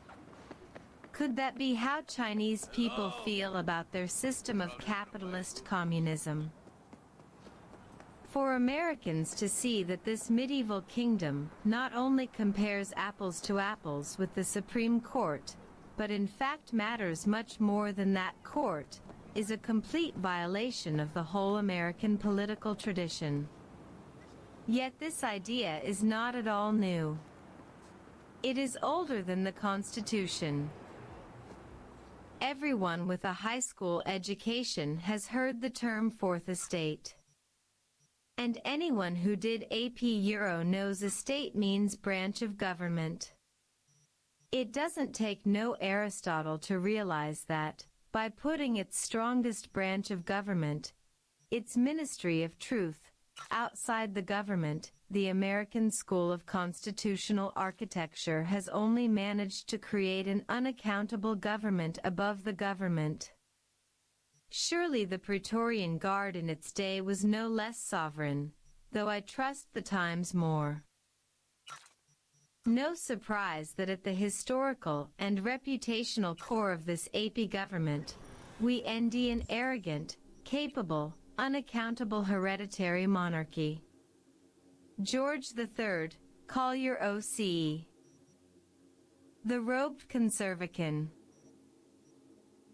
Speaker 15: Could that be how Chinese people feel about their system of capitalist communism? For Americans to see that this medieval kingdom not only compares apples to apples with the Supreme Court, but in fact matters much more than that court, is a complete violation of the whole American political tradition. Yet this idea is not at all new. It is older than the Constitution. Everyone with a high school education has heard the term Fourth Estate. And anyone who did AP Euro knows estate means branch of government. It doesn't take no Aristotle to realize that, by putting its strongest branch of government, its Ministry of Truth, outside the government, the American School of Constitutional Architecture has only managed to create an unaccountable government above the government. Surely the Praetorian Guard in its day was no less sovereign, though I trust the Times more. No surprise that at the historical and reputational core of this AP government, we envy an arrogant, capable, unaccountable hereditary monarchy. George III, call your OCE. The robed conservakin.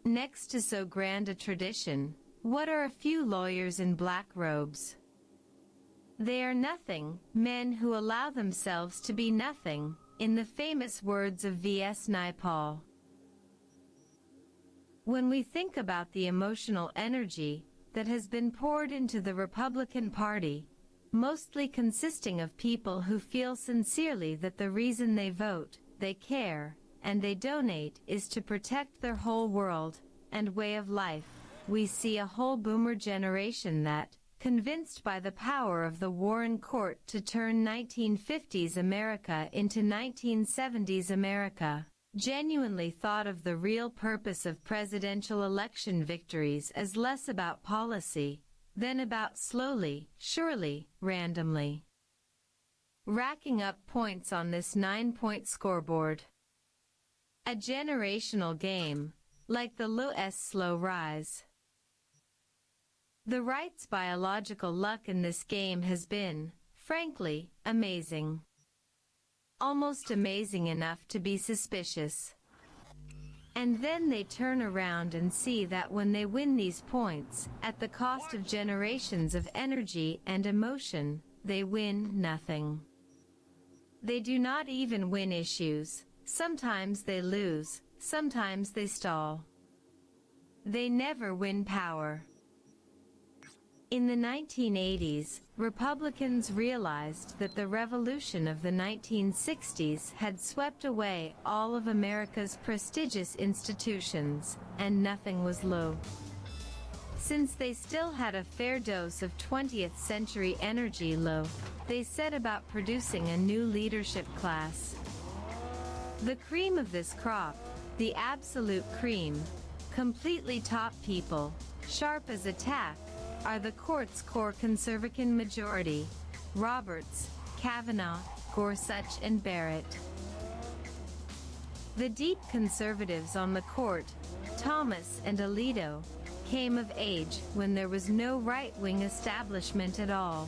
Speaker 15: Next to so grand a tradition, what are a few lawyers in black robes? They are nothing, men who allow themselves to be nothing, in the famous words of V.S. Naipaul. When we think about the emotional energy that has been poured into the Republican Party, mostly consisting of people who feel sincerely that the reason they vote, they care, and they donate is to protect their whole world and way of life, we see a whole boomer generation that, convinced by the power of the Warren Court to turn 1950s America into 1970s America, genuinely thought of the real purpose of presidential election victories as less about policy than about slowly, surely, randomly racking up points on this 9-point scoreboard. A generational game, like the Loess slow rise. The right's biological luck in this game has been, frankly, amazing. Almost amazing enough to be suspicious. And then they turn around and see that when they win these points, at the cost of generations of energy and emotion, they win nothing. They do not even win issues. Sometimes they lose, sometimes they stall. They never win power. In the 1980s, Republicans realized that the revolution of the 1960s had swept away all of America's prestigious institutions, and nothing was low. Since they still had a fair dose of 20th century energy low, they set about producing a new leadership class. The cream of this crop, the absolute cream, completely top people, sharp as a tack, are the court's core conservative majority, Roberts, Kavanaugh, Gorsuch and Barrett. The deep conservatives on the court, Thomas and Alito, came of age when there was no right-wing establishment at all.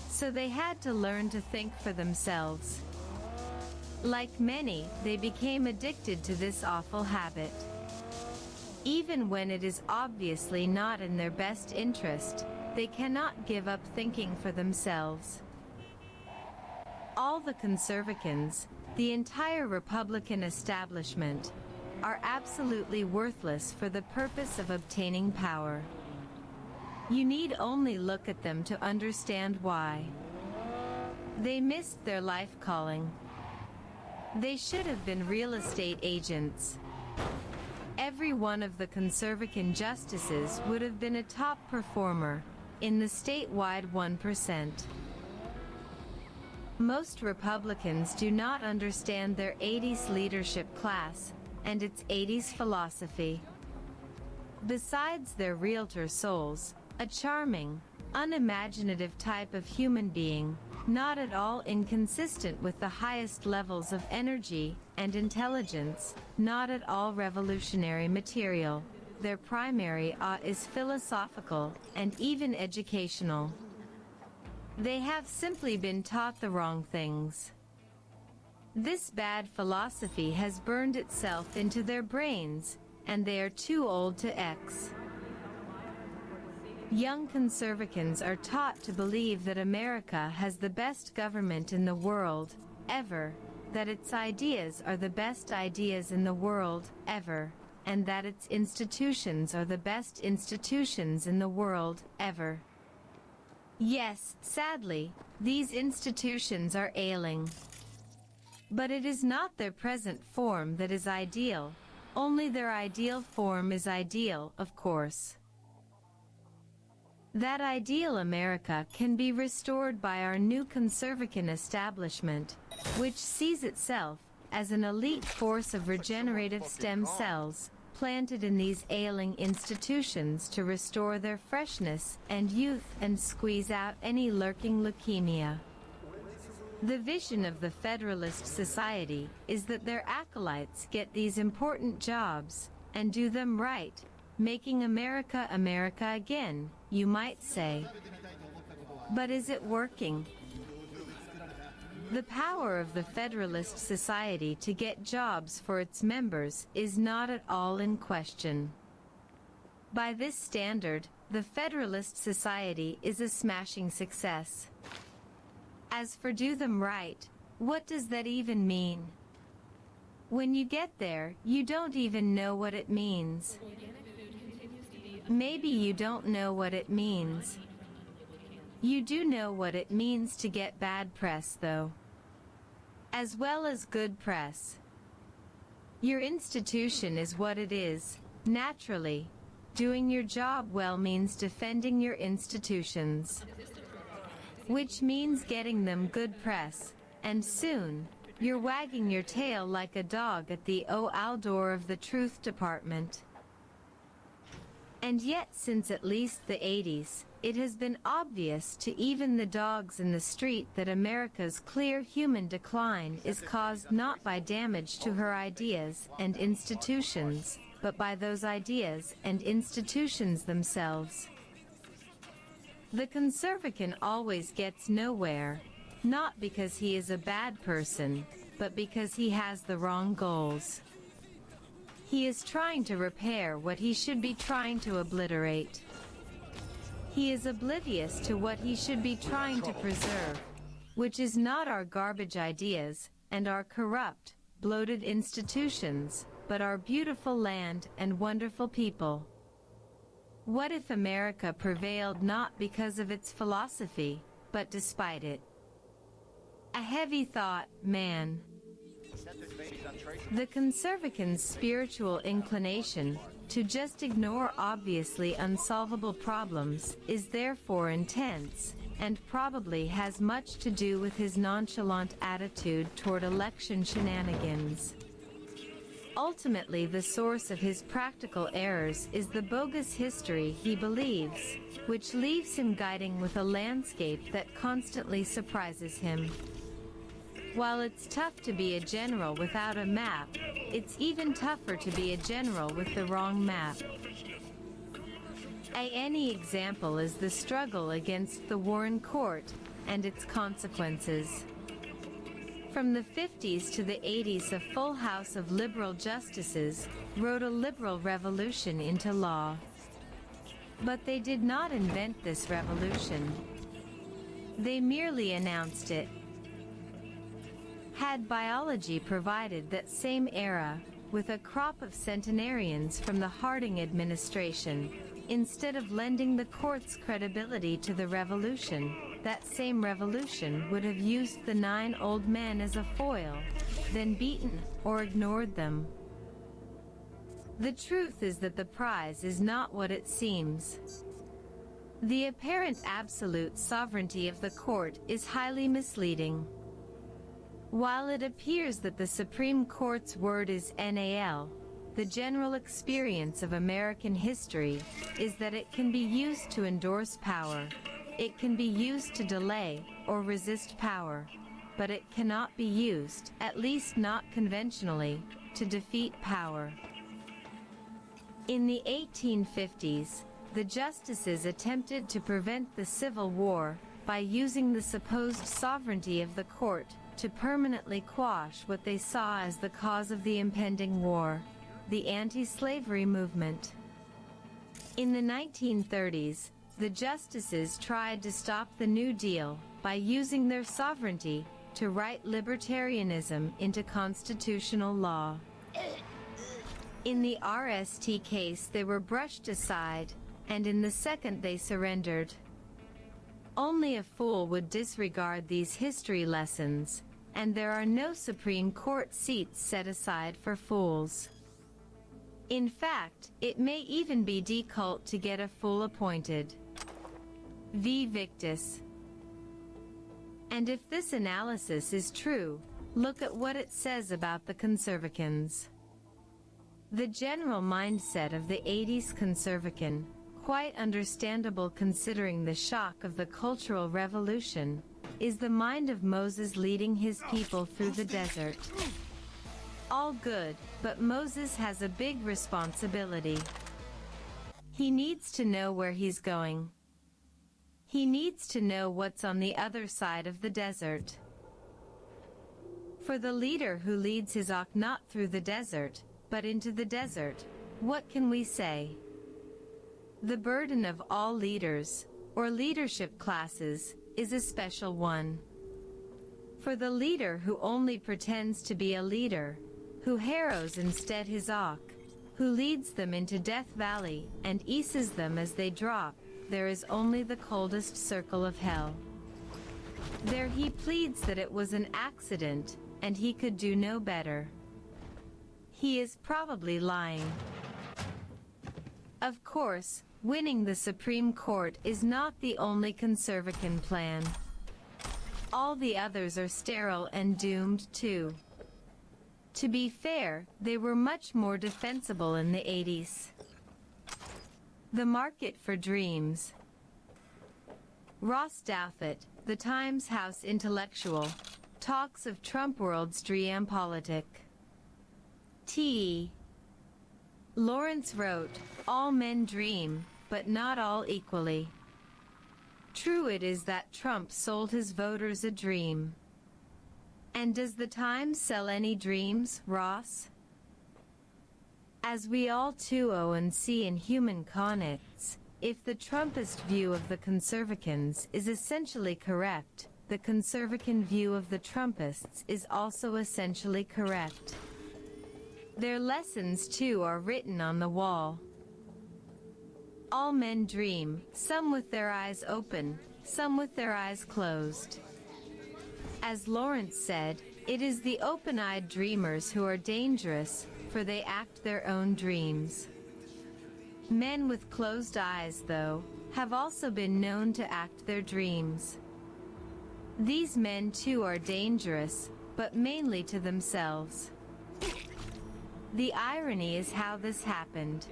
Speaker 15: So they had to learn to think for themselves. Like many, they became addicted to this awful habit. Even when it is obviously not in their best interest, they cannot give up thinking for themselves. All the conservatives, the entire Republican establishment, are absolutely worthless for the purpose of obtaining power. You need only look at them to understand why. They missed their life calling. They should have been real estate agents. Every one of the conservative justices would have been a top performer in the statewide 1%. Most Republicans do not understand their 80s leadership class and its 80s philosophy. Besides their realtor souls, a charming, unimaginative type of human being, not at all inconsistent with the highest levels of energy and intelligence, not at all revolutionary material. Their primary awe is philosophical and even educational. They have simply been taught the wrong things. This bad philosophy has burned itself into their brains, and they are too old to X. Young conservatives are taught to believe that America has the best government in the world, ever, that its ideas are the best ideas in the world, ever, and that its institutions are the best institutions in the world, ever. Yes, sadly, these institutions are ailing. But it is not their present form that is ideal, only their ideal form is ideal, of course. That ideal America can be restored by our new conservative establishment, which sees itself as an elite force of regenerative stem cells, planted in these ailing institutions to restore their freshness and youth and squeeze out any lurking leukemia. The vision of the Federalist Society is that their acolytes get these important jobs and do them right, making America America again, you might say. But is it working? The power of the Federalist Society to get jobs for its members is not at all in question. By this standard, the Federalist Society is a smashing success. As for do them right, what does that even mean? When you get there, you don't even know what it means. Maybe you don't know what it means. You do know what it means to get bad press, though, as well as good press. Your institution is what it is, naturally. Doing your job well means defending your institutions, which means getting them good press, and soon, you're wagging your tail like a dog at the owl door of the truth department. And yet since at least the 80s, it has been obvious to even the dogs in the street that America's clear human decline is caused not by damage to her ideas and institutions, but by those ideas and institutions themselves. The conservative always gets nowhere, not because he is a bad person, but because he has the wrong goals. He is trying to repair what he should be trying to obliterate. He is oblivious to what he should be trying to preserve, which is not our garbage ideas and our corrupt, bloated institutions, but our beautiful land and wonderful people. What if America prevailed not because of its philosophy, but despite it? A heavy thought, man. The conservative's spiritual inclination to just ignore obviously unsolvable problems is therefore intense, and probably has much to do with his nonchalant attitude toward election shenanigans. Ultimately, the source of his practical errors is the bogus history he believes, which leaves him guiding with a landscape that constantly surprises him. While it's tough to be a general without a map, it's even tougher to be a general with the wrong map. Any example is the struggle against the Warren Court and its consequences. From the 50s to the 80s, a full house of liberal justices wrote a liberal revolution into law. But they did not invent this revolution. They merely announced it. Had biology provided that same era, with a crop of centenarians from the Harding administration, instead of lending the court's credibility to the revolution, that same revolution would have used the 9 old men as a foil, then beaten or ignored them. The truth is that the prize is not what it seems. The apparent absolute sovereignty of the court is highly misleading. While it appears that the Supreme Court's word is NAL, the general experience of American history is that it can be used to endorse power, it can be used to delay or resist power, but it cannot be used, at least not conventionally, to defeat power. In the 1850s, the justices attempted to prevent the Civil War by using the supposed sovereignty of the court to permanently quash what they saw as the cause of the impending war, the anti-slavery movement. In the 1930s, the justices tried to stop the New Deal by using their sovereignty to write libertarianism into constitutional law. In the RST case, they were brushed aside, and in the second they surrendered. Only a fool would disregard these history lessons, and there are no Supreme Court seats set aside for fools. In fact, it may even be difficult to get a fool appointed. V. Victus. And if this analysis is true, look at what it says about the conservatives. The general mindset of the 80s conservative, quite understandable considering the shock of the Cultural Revolution, is the mind of Moses leading his people through the desert. All good, but Moses has a big responsibility. He needs to know where he's going. He needs to know what's on the other side of the desert. For the leader who leads his ox not through the desert, but into the desert, what can we say? The burden of all leaders, or leadership classes, is a special one. For the leader who only pretends to be a leader, who harrows instead his ox, who leads them into Death Valley and eases them as they drop, there is only the coldest circle of hell. There he pleads that it was an accident, and he could do no better. He is probably lying. Of course, winning the Supreme Court is not the only Conservacan plan. All the others are sterile and doomed too. To be fair, they were much more defensible in the 80s. The market for dreams. Ross Douthat, the Times House intellectual, talks of Trump world's dreampolitik. T. Lawrence wrote, "All men dream, but not all equally." True it is that Trump sold his voters a dream. And does the Times sell any dreams, Ross? As we all too owe see in human connects, if the Trumpist view of the Conservacans is essentially correct, the Conservacan view of the Trumpists is also essentially correct. Their lessons too are written on the wall. All men dream, some with their eyes open, some with their eyes closed. As Lawrence said, it is the open-eyed dreamers who are dangerous, for they act their own dreams. Men with closed eyes, though, have also been known to act their dreams. These men too are dangerous, but mainly to themselves. The irony is how this happened.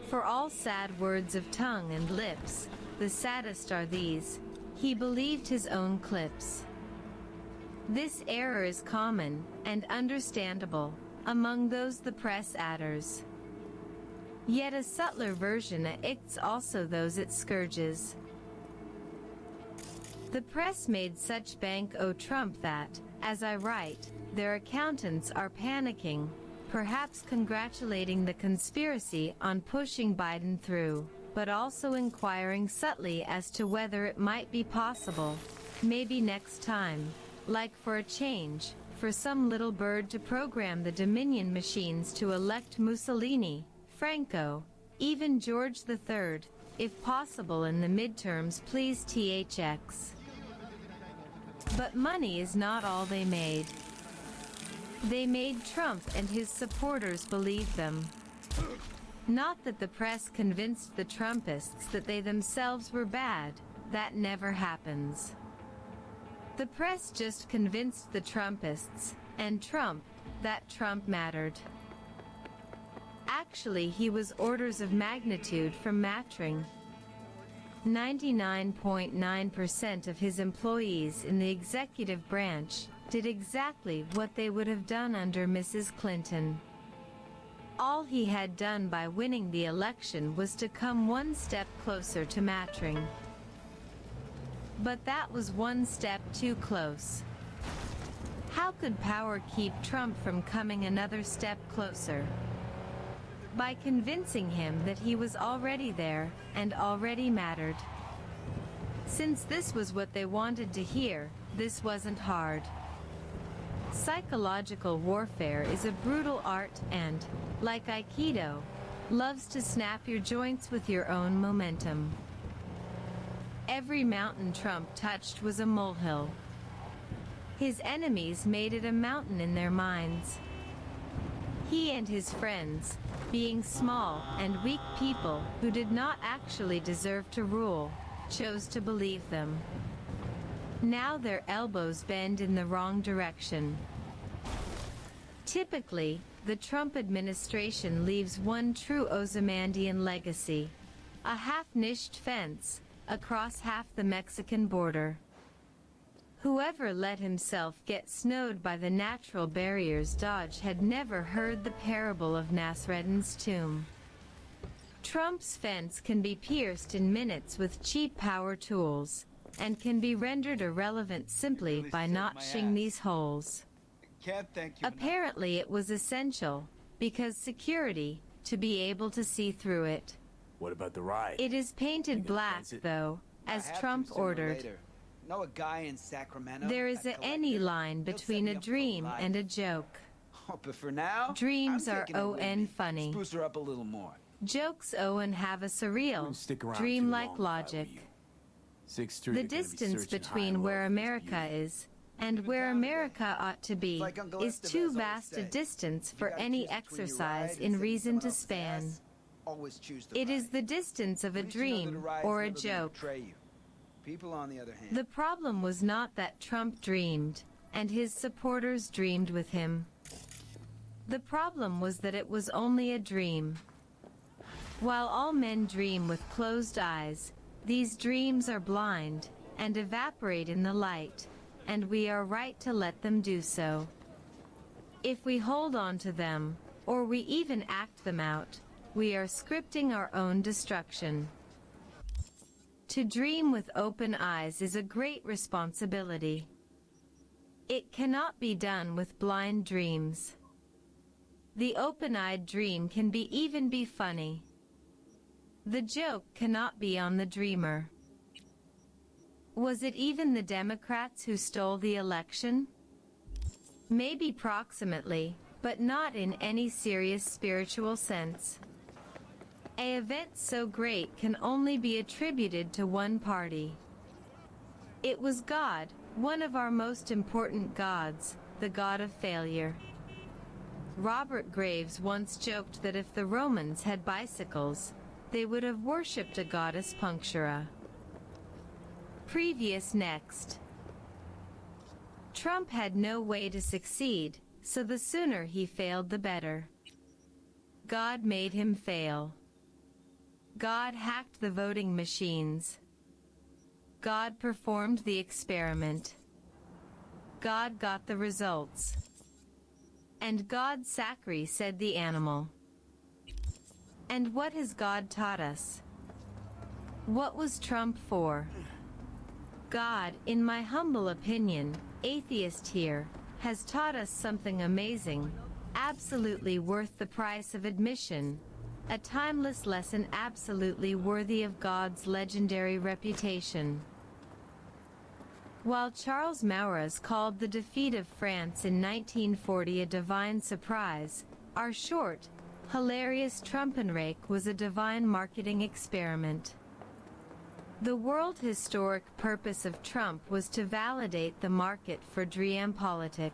Speaker 15: For all sad words of tongue and lips, the saddest are these: he believed his own clips. This error is common, and understandable, among those the press adders. Yet a subtler version acts also those it scourges. The press made such bank o' Trump that, as I write, their accountants are panicking, perhaps congratulating the conspiracy on pushing Biden through, but also inquiring subtly as to whether it might be possible, maybe next time, like for a change, for some little bird to program the Dominion machines to elect Mussolini, Franco, even George III, if possible in the midterms, please THX. But money is not all they made. They made Trump and his supporters believe them. Not that the press convinced the Trumpists that they themselves were bad, that never happens. The press just convinced the Trumpists, and Trump, that Trump mattered. Actually, he was orders of magnitude from mattering. 99.9% of his employees in the executive branch did exactly what they would have done under Mrs. Clinton. All he had done by winning the election was to come one step closer to mattering. But that was one step too close. How could power keep Trump from coming another step closer? By convincing him that he was already there and already mattered. Since this was what they wanted to hear, this wasn't hard. Psychological warfare is a brutal art and, like Aikido, loves to snap your joints with your own momentum. Every mountain Trump touched was a molehill. His enemies made it a mountain in their minds. He and his friends, being small and weak people who did not actually deserve to rule, chose to believe them. Now their elbows bend in the wrong direction. Typically, the Trump administration leaves one true Ozymandian legacy: a half-niched fence across half the Mexican border. Whoever let himself get snowed by the natural barriers Dodge had never heard the parable of Nasreddin's tomb. Trump's fence can be pierced in minutes with cheap power tools, and can be rendered irrelevant simply by notching these holes.
Speaker 19: Can't thank you.
Speaker 15: Apparently it was essential, because security, to be able to see through it.
Speaker 16: What about the ride?
Speaker 15: It is painted black, though, as Trump ordered.
Speaker 19: Know a guy in Sacramento?
Speaker 15: There is any line between a dream and a joke.
Speaker 19: Oh, but for now,
Speaker 15: Dreams
Speaker 19: I'm
Speaker 15: are
Speaker 19: taking it with
Speaker 15: O-N
Speaker 19: me.
Speaker 15: funny.
Speaker 19: Spruce her up a little more.
Speaker 15: Jokes Owen have a surreal,
Speaker 16: Stick around
Speaker 15: dreamlike
Speaker 16: too long if I were
Speaker 15: logic.
Speaker 16: you. 6th Street
Speaker 15: The
Speaker 16: are gonna be
Speaker 15: distance
Speaker 16: searching high
Speaker 15: between
Speaker 16: and low
Speaker 15: where
Speaker 16: for this
Speaker 15: America is and where America ought to be
Speaker 19: like Uncle
Speaker 15: is
Speaker 19: Estevez
Speaker 15: too
Speaker 19: always
Speaker 15: vast a
Speaker 19: said.
Speaker 15: distance
Speaker 19: You
Speaker 15: for
Speaker 19: gotta
Speaker 15: any
Speaker 19: choose between your
Speaker 15: exercise
Speaker 19: ride
Speaker 15: in
Speaker 19: and
Speaker 15: reason
Speaker 19: someone
Speaker 15: to
Speaker 19: else's
Speaker 15: span.
Speaker 19: ass. Always choose the
Speaker 15: It is
Speaker 19: ride.
Speaker 15: the distance of a
Speaker 19: At least you know that
Speaker 15: dream
Speaker 19: ride's
Speaker 15: or a
Speaker 19: never gonna
Speaker 15: joke.
Speaker 19: betray you. People, on the other hand,
Speaker 15: The problem was not that Trump dreamed, and his supporters dreamed with him. The problem was that it was only a dream. While all men dream with closed eyes, these dreams are blind and evaporate in the light, and we are right to let them do so. If we hold on to them, or we even act them out, we are scripting our own destruction. To dream with open eyes is a great responsibility. It cannot be done with blind dreams. The open-eyed dream can even be funny. The joke cannot be on the dreamer. Was it even the Democrats who stole the election? Maybe proximately, but not in any serious spiritual sense. An event so great can only be attributed to one party. It was God, one of our most important gods, the god of failure. Robert Graves once joked that if the Romans had bicycles, they would have worshipped a goddess Punctura. Previous next. Trump had no way to succeed, so the sooner he failed the better. God made him fail. God hacked the voting machines. God performed the experiment. God got the results. And God said the animal. And what has God taught us? What was Trump for? God, in my humble opinion, atheist here, has taught us something amazing, absolutely worth the price of admission. A timeless lesson absolutely worthy of God's legendary reputation. While Charles Maurras called the defeat of France in 1940 a divine surprise, our short, hilarious Trumpenrake was a divine marketing experiment. The world historic purpose of Trump was to validate the market for Dreampolitik.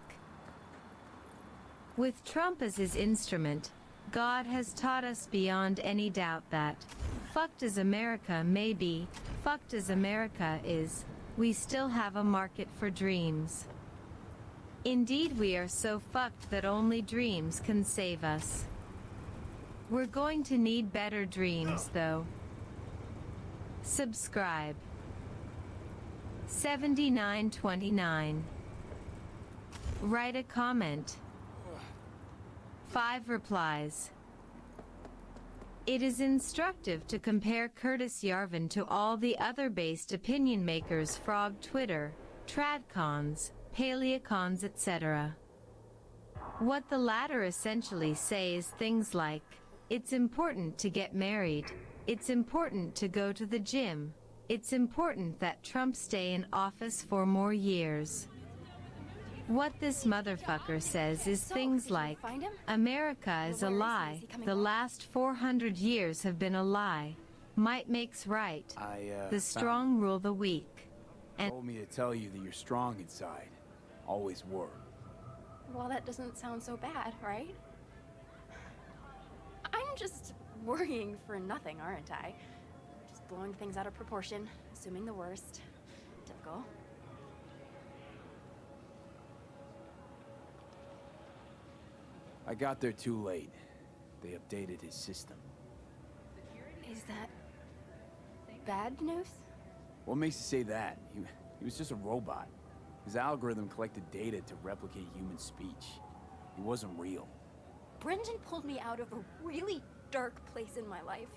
Speaker 15: With Trump as his instrument, God has taught us beyond any doubt that, fucked as America may be, fucked as America is, we still have a market for dreams. Indeed, we are so fucked that only dreams can save us. We're going to need better dreams, though. Subscribe. 7929. Write a comment. 5 replies. It is instructive to compare Curtis Yarvin to all the other based opinion makers Frog Twitter, Tradcons, Paleocons, etc. What the latter essentially say is things like, it's important to get married, it's important to go to the gym, it's important that Trump stay in office for more years. What this motherfucker says is things like, America is a lie, the last 400 years have been a lie, might makes right, the strong rule the weak, and
Speaker 16: told me to tell you that you're strong inside. Always were.
Speaker 17: Well, that doesn't sound so bad, right? I'm just worrying for nothing, aren't I? Just blowing things out of proportion, assuming the worst. Typical.
Speaker 16: I got there too late. They updated his system.
Speaker 17: Is that bad news?
Speaker 16: What makes you say that? He was just a robot. His algorithm collected data to replicate human speech. He wasn't real.
Speaker 17: Brendan pulled me out of a really dark place in my life.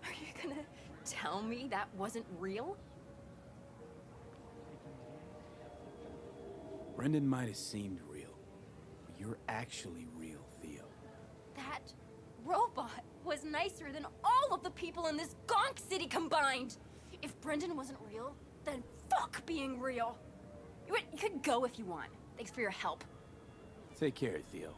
Speaker 17: Are you gonna tell me that wasn't real?
Speaker 16: Brendan might have seemed real, but you're actually real, Theo.
Speaker 17: That robot was nicer than all of the people in this gonk city combined. If Brendan wasn't real, then fuck being real. You could go if you want. Thanks for your help.
Speaker 16: Take care, Theo.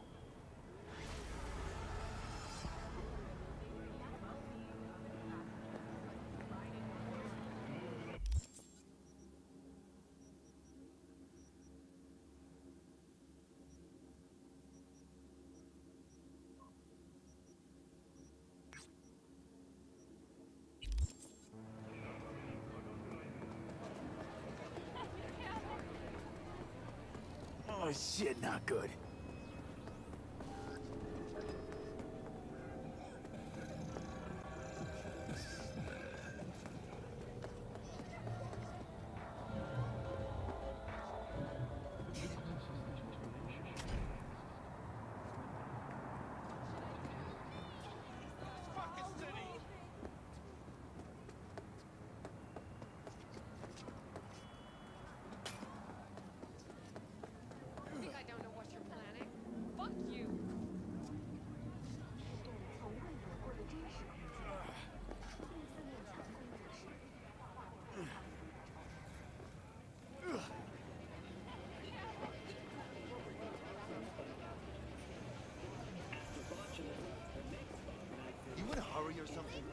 Speaker 19: Oh shit, not good.
Speaker 20: Think I don't know what you're planning? Fuck you!
Speaker 21: You in a hurry or something?